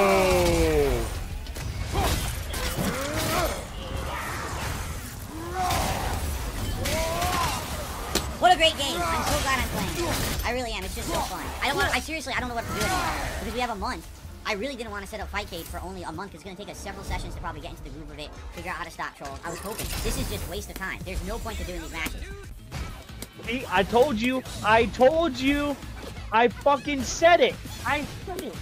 What a great game. I'm so glad I'm playing. I really am. It's just so fun. I don't know what to do anymore. Because we have a month. I really didn't want to set up Fight Cage for only a month. It's going to take us several sessions to probably get into the groove of it, figure out how to stop trolls. I was hoping. This is just waste of time. There's no point to doing these matches. See, I told you. I fucking said it. I said it.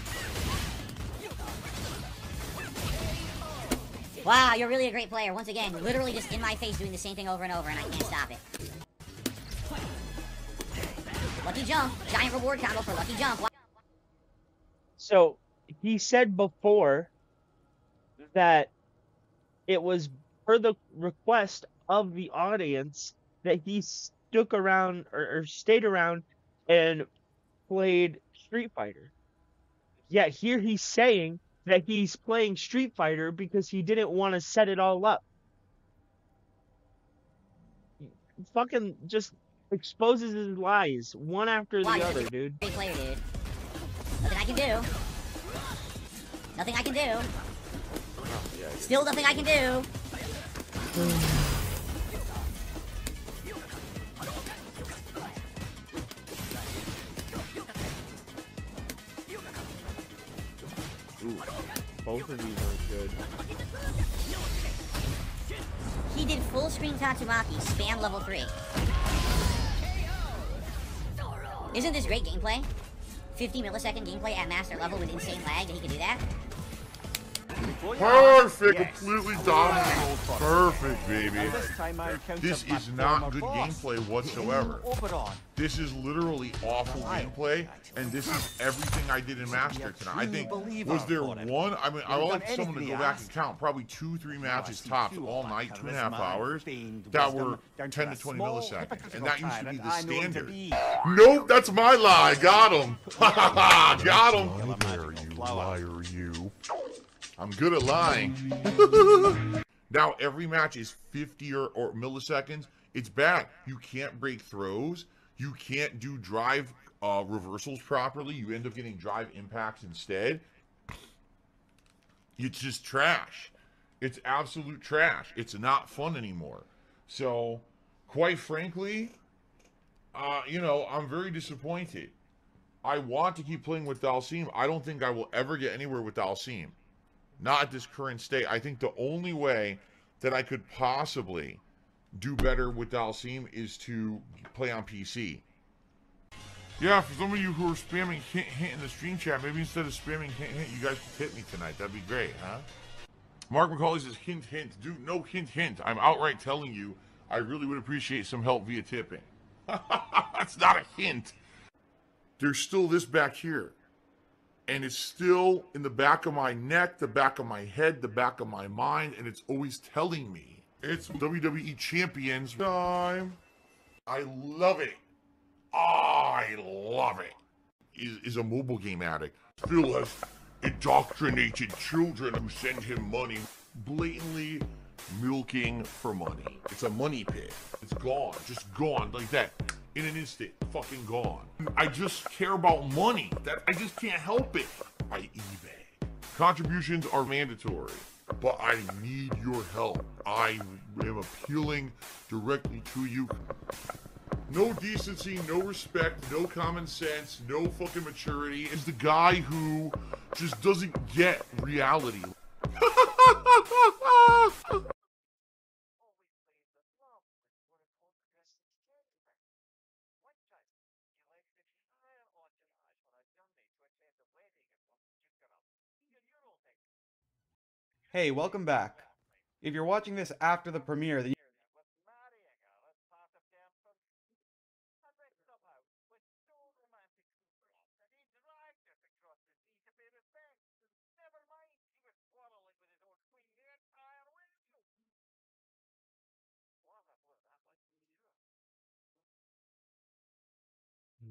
Wow, you're really a great player. Once again, literally just in my face doing the same thing over and over, and I can't stop it. Lucky jump. Giant reward combo for lucky jump. So, he said before that it was per the request of the audience that he stuck around or stayed around and played Street Fighter. Yet here he's saying that he's playing Street Fighter because he didn't want to set it all up. Fucking just exposes his lies one after the other, dude. Great player, dude. Nothing I can do. Nothing I can do. Still nothing I can do. Both of these aren't good. He did full screen Tatsumaki, spam level 3. Isn't this great gameplay? 50 millisecond gameplay at master level with insane lag that he could do that? Perfect, completely dominating. Perfect, baby. This is not good gameplay whatsoever. This is literally awful gameplay, and this is everything I did in Master tonight. I think, was there one? I mean, I want someone to go back and count. Probably 2-3 matches tops all night, 2.5 hours, that were 10 to 20 milliseconds, and that used to be the standard. Nope, that's my lie. Got him. Got him. There, you liar, you. I'm good at lying. Now, every match is 50 or milliseconds. It's bad. You can't break throws. You can't do drive reversals properly. You end up getting drive impacts instead. It's just trash. It's absolute trash. It's not fun anymore. So, quite frankly, you know, I'm very disappointed. I want to keep playing with Dalsim. I don't think I will ever get anywhere with Dalsim. Not at this current state. I think the only way that I could possibly do better with Dalsim is to play on PC. Yeah, for some of you who are spamming hint in the stream chat, maybe instead of spamming hint, you guys could hit me tonight. That'd be great, huh? Mark McCauley says hint. Dude, no hint. I'm outright telling you, I really would appreciate some help via tipping. That's not a hint. There's still this back here. And it's still in the back of my neck, the back of my head, the back of my mind, and it's always telling me it's WWE Champions time. I love it. I love it. Is a mobile game addict. Still has indoctrinated children who send him money, blatantly milking for money. It's a money pit. It's gone, just gone like that. In an instant, fucking gone. I just care about money. I just can't help it. By eBay. Contributions are mandatory, but I need your help. I am appealing directly to you. No decency, no respect, no common sense, no fucking maturity. Is the guy who just doesn't get reality. Hey, welcome back. If you're watching this after the premiere, then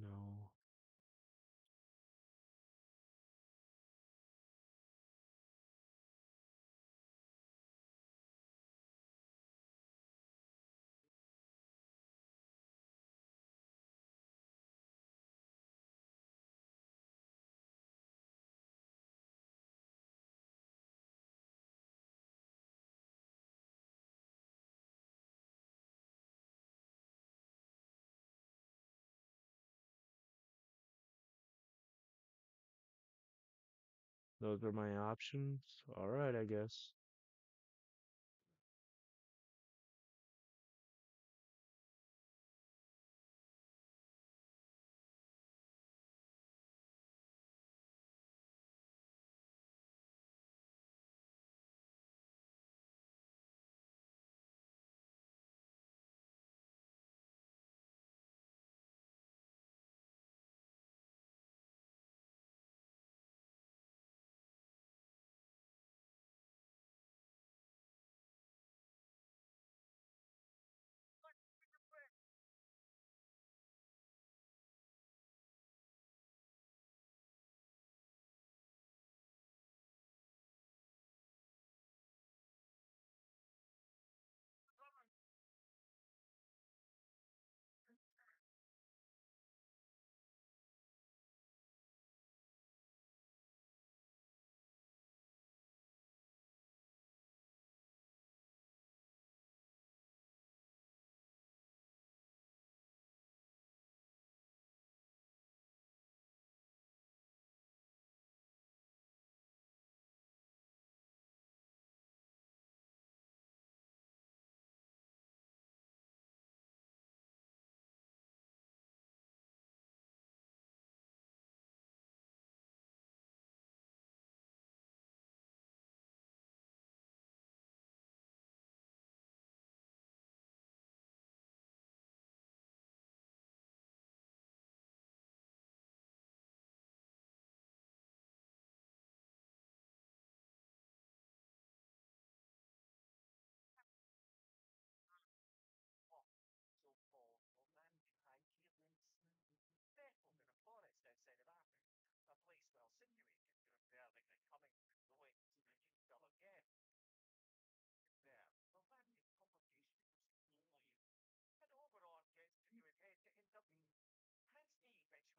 No. Those are my options. All right, I guess.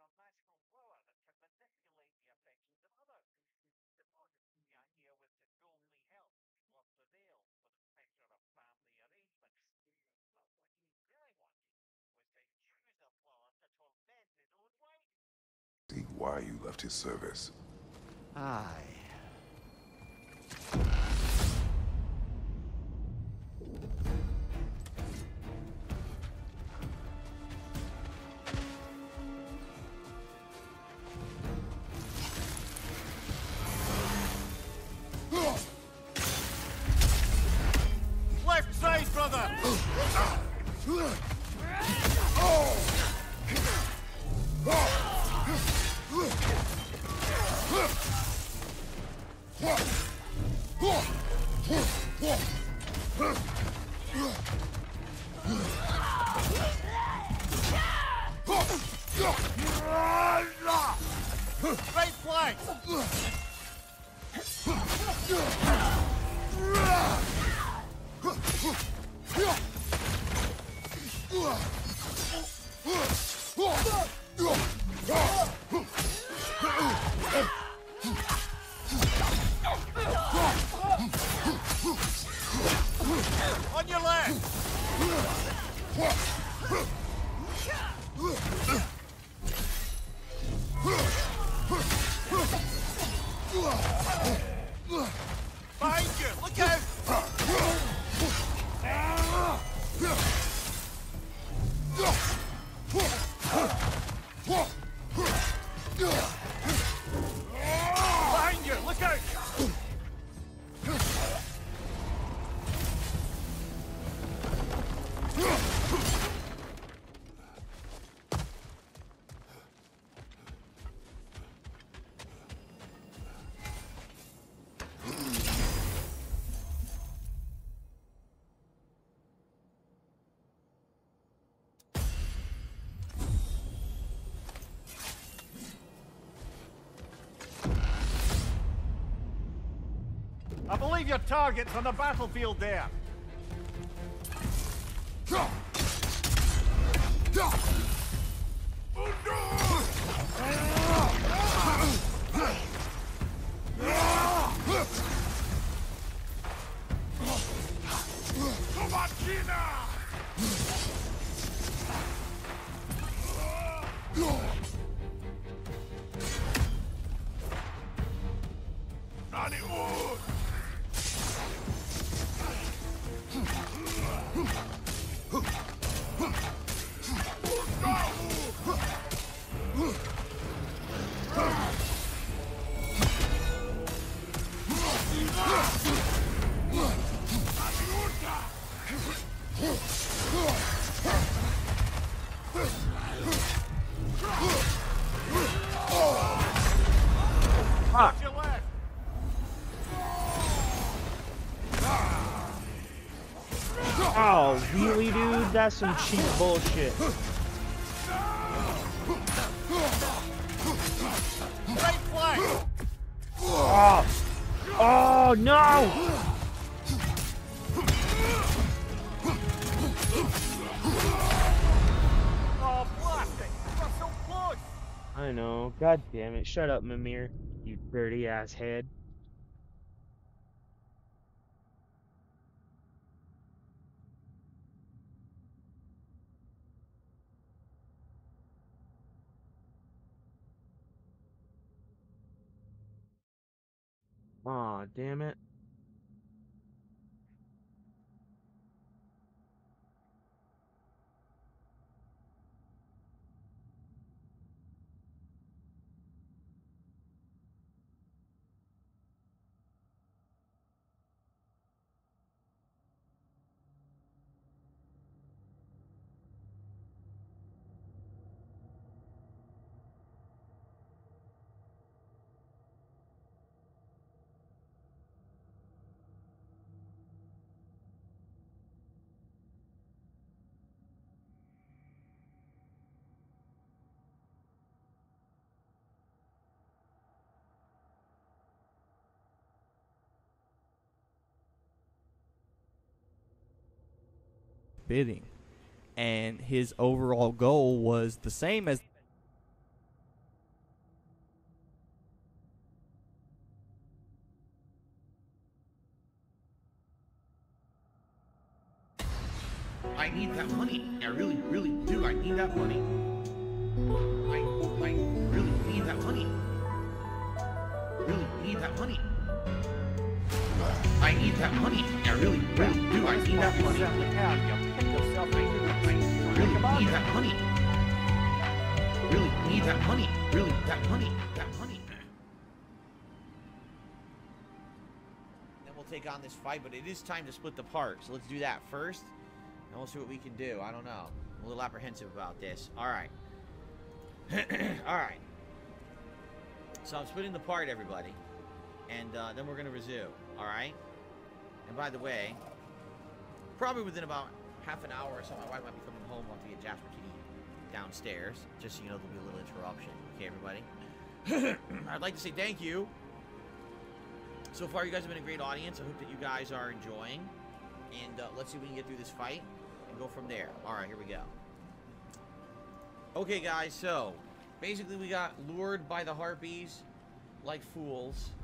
a magical blower that can manipulate the affections of others. The idea was to normally help what prevailed for the pressure of family arrangements. But what he really wanted was to use the blower to torment his own wife. Why you left his service. Aye. Left side, brother! Right flank! On your left! Behind you! Look out! Behind you! Look out! I believe your target's on the battlefield there. Fuck. Oh, really, dude? That's some cheap bullshit. Oh, oh no! Oh, blasting! Got so close! I know. God damn it. Shut up, Mimir. You dirty ass head. Aw, damn it. Bidding, and his overall goal was the same as need that money. I really, really do. I need that money. I really need that money. Really need that money. I need that money. I really, really do. I need that money. I really need that money. Really need that money. Really, that money. That money. Then we'll take on this fight, but it is time to split the part. So let's do that first, and we'll see what we can do. I don't know. I'm a little apprehensive about this. All right. All right. So I'm splitting the part, everybody, and then we're gonna resume. All right. And by the way, probably within about half an hour or so, my wife might be coming home once we get Jasper Kitty downstairs. Just so you know, there'll be a little interruption. Okay, everybody? I'd like to say thank you. So far, you guys have been a great audience. I hope that you guys are enjoying. And let's see if we can get through this fight and go from there. All right, here we go. Okay, guys, so basically we got lured by the harpies like fools.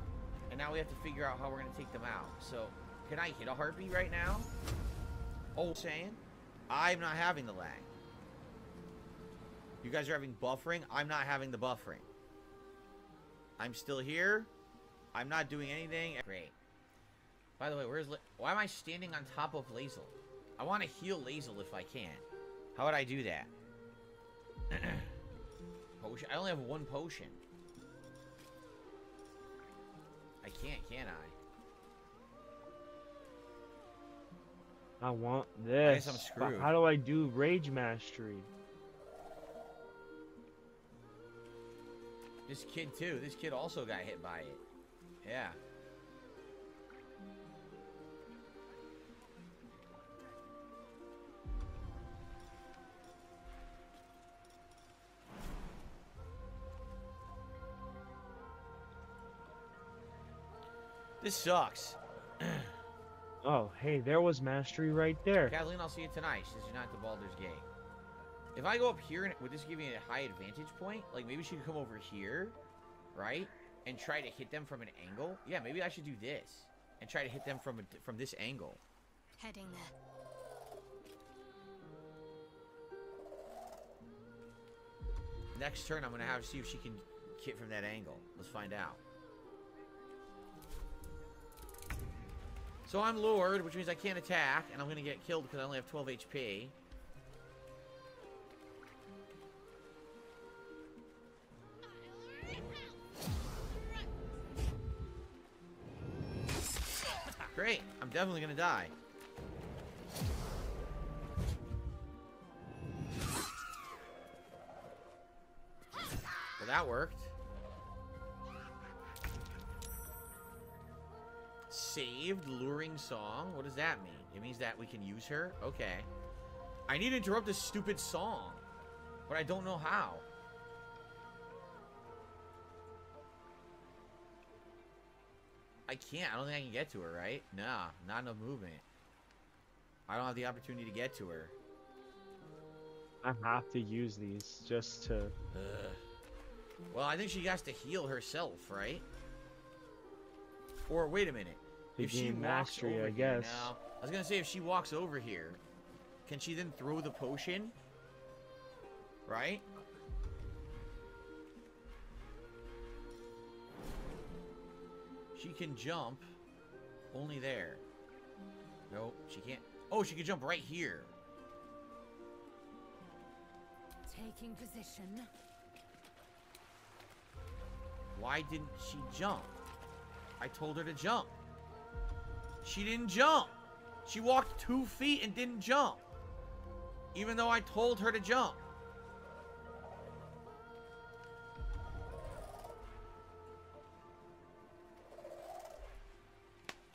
And now we have to figure out how we're going to take them out. So, can I hit a harpy right now? Oh, saying? I'm not having the lag. You guys are having buffering. I'm not having the buffering. I'm still here. I'm not doing anything. Great. By the way, why am I standing on top of Lazel? I want to heal Lazel if I can. How would I do that? Potion. I only have one potion. I can't, can I? I want this. I guess I'm screwed. But how do I do Rage Mastery? This kid, too. This kid also got hit by it. Yeah. This sucks. Oh, hey, there was Mastery right there. Kathleen, I'll see you tonight. She says you're not at the Baldur's Gate. If I go up here, would this give me a high advantage point? Like, maybe she could come over here, right? And try to hit them from an angle? Yeah, maybe I should do this. And try to hit them from this angle. Heading there. Next turn, I'm going to have to see if she can hit from that angle. Let's find out. So I'm lured, which means I can't attack, and I'm going to get killed because I only have 12 HP. Great. I'm definitely going to die. Well, that worked. Saved luring song. What does that mean? It means that we can use her? Okay. I need to interrupt this stupid song, but I don't know how. I can't. I don't think I can get to her, right? Nah, not enough movement. I don't have the opportunity to get to her. I have to use these just to... Well, I think she has to heal herself, right? Or wait a minute. If she walks mastery, over I guess. Here now, I was gonna say if she walks over here, can she then throw the potion? Right? She can jump only there. Nope, she can't. Oh, she can jump right here. Taking position. Why didn't she jump? I told her to jump. She didn't jump. She walked 2 feet and didn't jump. Even though I told her to jump.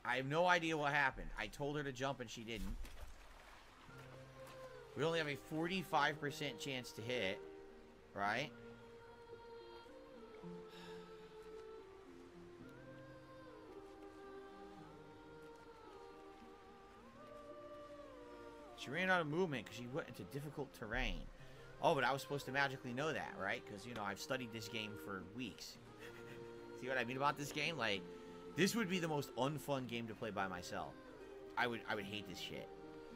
I have no idea what happened. I told her to jump and she didn't. We only have a 45% chance to hit, right? She ran out of movement because she went into difficult terrain. Oh, but I was supposed to magically know that, right? Because, you know, I've studied this game for weeks. See what I mean about this game? Like, this would be the most unfun game to play by myself. I would hate this shit.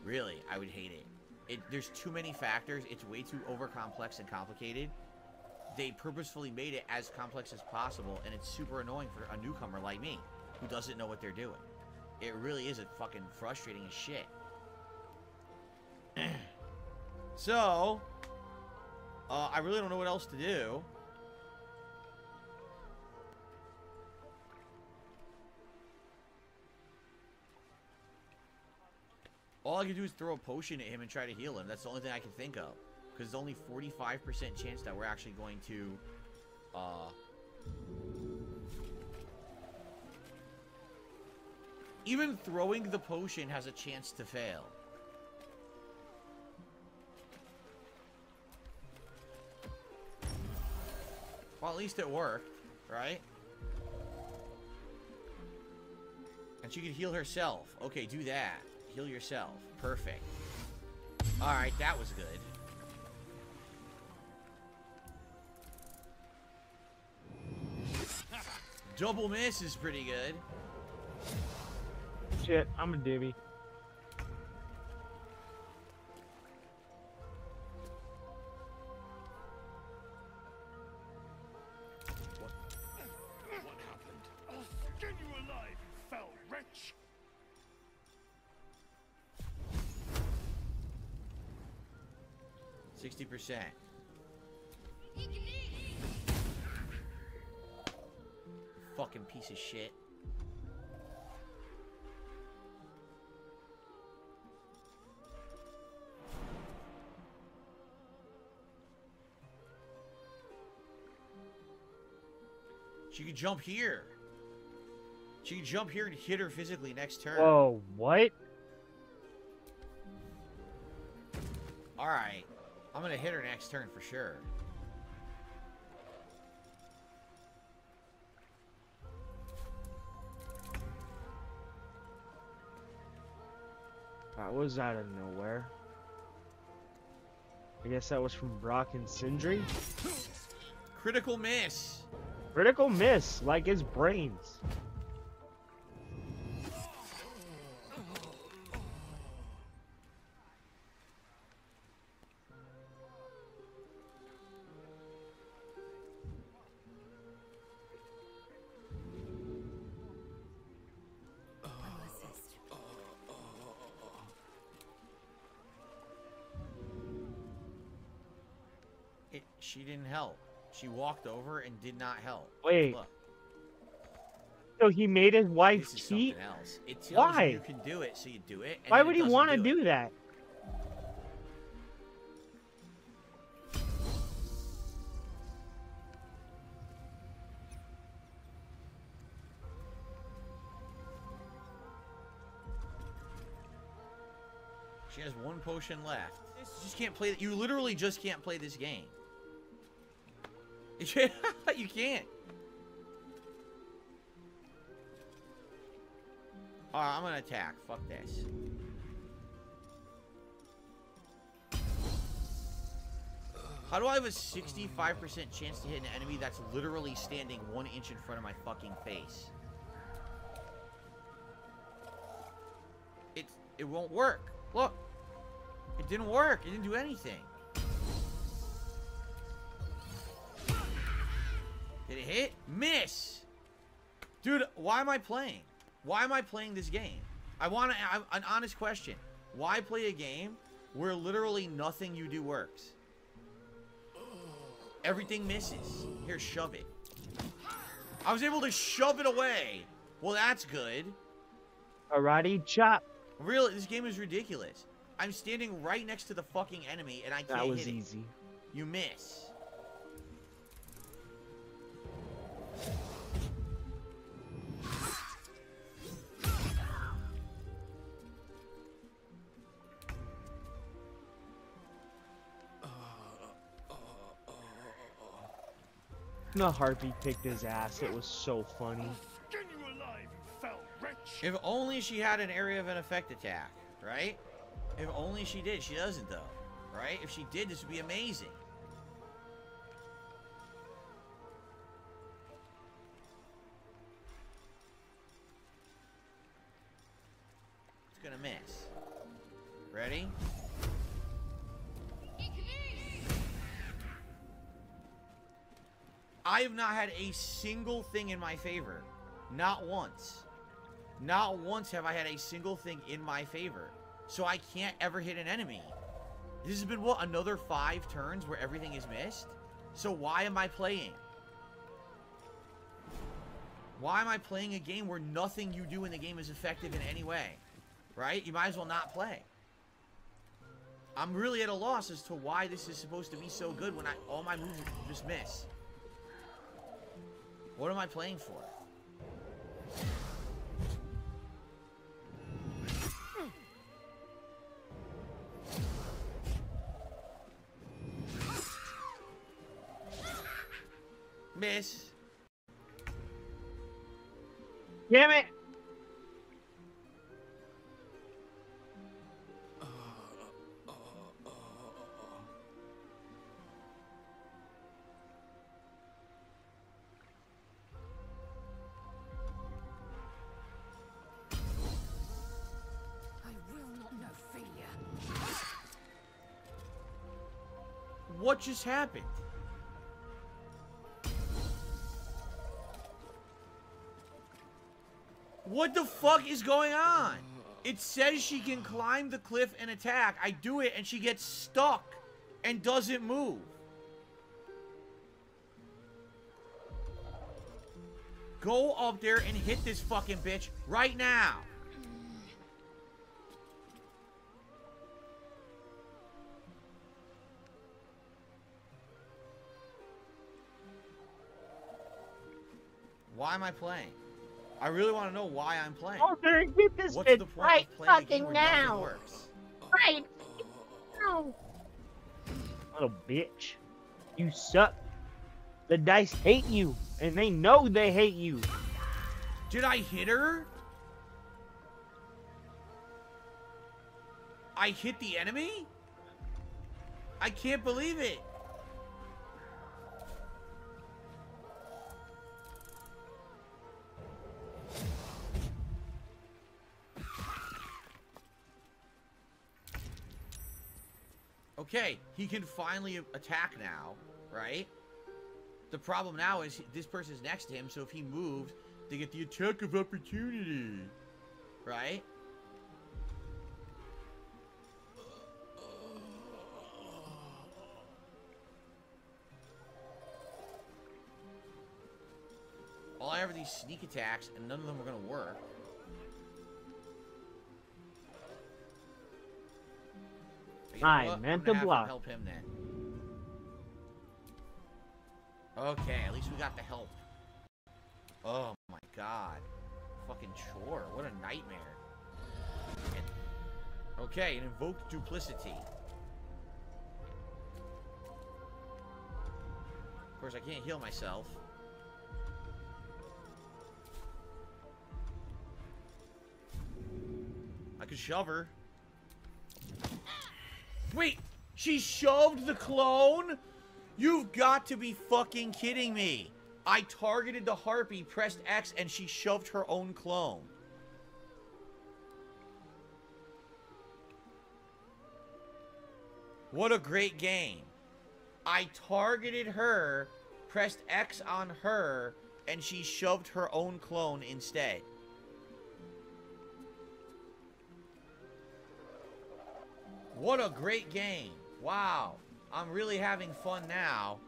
Really, I would hate it. There's too many factors. It's way too over-complex and complicated. They purposefully made it as complex as possible, and it's super annoying for a newcomer like me who doesn't know what they're doing. It really is fucking frustrating as shit. So, I really don't know what else to do. All I can do is throw a potion at him and try to heal him. That's the only thing I can think of. Because there's only 45% chance that we're actually going to, even throwing the potion has a chance to fail. Well, at least it worked, right? And she can heal herself. Okay, do that. Heal yourself. Perfect. Alright, that was good. Double miss is pretty good. Shit, I'm a divvy. What happened? I'll skin you alive, you foul wretch! 60%. Fucking piece of shit. She could jump here. She could jump here and hit her physically next turn. Whoa, what? Alright. I'm gonna hit her next turn for sure. That was out of nowhere. I guess that was from Brock and Sindri. Critical miss. Critical miss, like his brains. She didn't help. She walked over and did not help. Wait. Look. So he made his wife This is cheat? something else. It tells Why? you can do it, so you do it. And Why then would it he doesn't want to do do it. that? She has one potion left. You just can't play. You literally just can't play this game. You can't. Alright, I'm gonna attack. Fuck this. How do I have a 65% chance to hit an enemy that's literally standing 1 inch in front of my fucking face? It won't work. Look. It didn't work. It didn't do anything. Did it hit? Miss! Dude, why am I playing? Why am I playing this game? I want an honest question. Why play a game where literally nothing you do works? Everything misses. Here, shove it. I was able to shove it away. Well, that's good. Karate chop. Really, this game is ridiculous. I'm standing right next to the fucking enemy and I can't hit it. That was easy. You miss. The harpy kicked his ass. It was so funny. Skin you alive, you foul wretch! If only she had an area of an effect attack, right? If only she did. She doesn't, though. Right? If she did, this would be amazing. It's gonna miss. Ready? I have not had a single thing in my favor. Not once. Not once have I had a single thing in my favor. So I can't ever hit an enemy. This has been, what, another 5 turns where everything is missed? So why am I playing? Why am I playing a game where nothing you do in the game is effective in any way? Right? You might as well not play. I'm really at a loss as to why this is supposed to be so good when all my moves just miss. What am I playing for? Miss. Damn it! What just happened? What the fuck is going on? It says she can climb the cliff and attack. I do it and she gets stuck and doesn't move. Go up there and hit this fucking bitch right now. Why am I playing? I really want to know why I'm playing. Oh, there, get this What's the point right of playing a game fucking where nothing now. works? Right now. Little bitch. You suck. The dice hate you, and they know they hate you. Did I hit her? I hit the enemy? I can't believe it. Okay, he can finally attack now, right? The problem now is this person's next to him, so if he moved, they get the attack of opportunity, right? All I have are these sneak attacks, and none of them are going to work. I meant to block. Help him then. Okay, at least we got the help. Oh my god. Fucking chore. What a nightmare. Okay, and invoked duplicity. Of course, I can't heal myself. I could shove her. Wait, she shoved the clone? You've got to be fucking kidding me. I targeted the harpy, pressed X, and she shoved her own clone. What a great game. I targeted her, pressed X on her, and she shoved her own clone instead. What a great game. Wow. I'm really having fun now.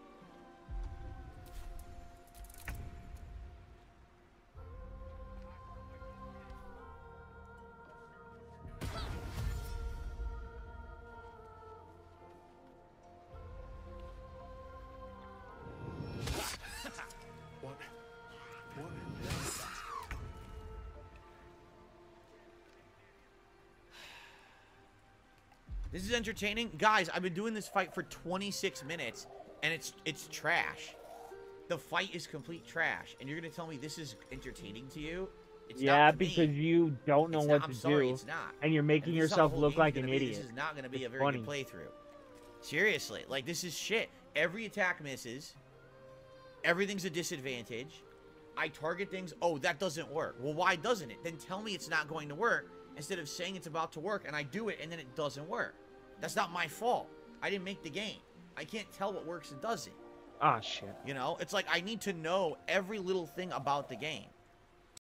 This is entertaining. Guys, I've been doing this fight for 26 minutes, and it's trash. The fight is complete trash, and you're going to tell me this is entertaining to you? It's yeah, because you don't know what to do, it's not. and you're making yourself look like an idiot. This is not going to be a very good playthrough. Seriously, like, this is shit. Every attack misses. Everything's a disadvantage. I target things. Oh, that doesn't work. Well, why doesn't it? Then tell me it's not going to work, instead of saying it's about to work, and I do it, and then it doesn't work. That's not my fault. I didn't make the game. I can't tell what works and doesn't. Ah, shit. You know, it's like I need to know every little thing about the game.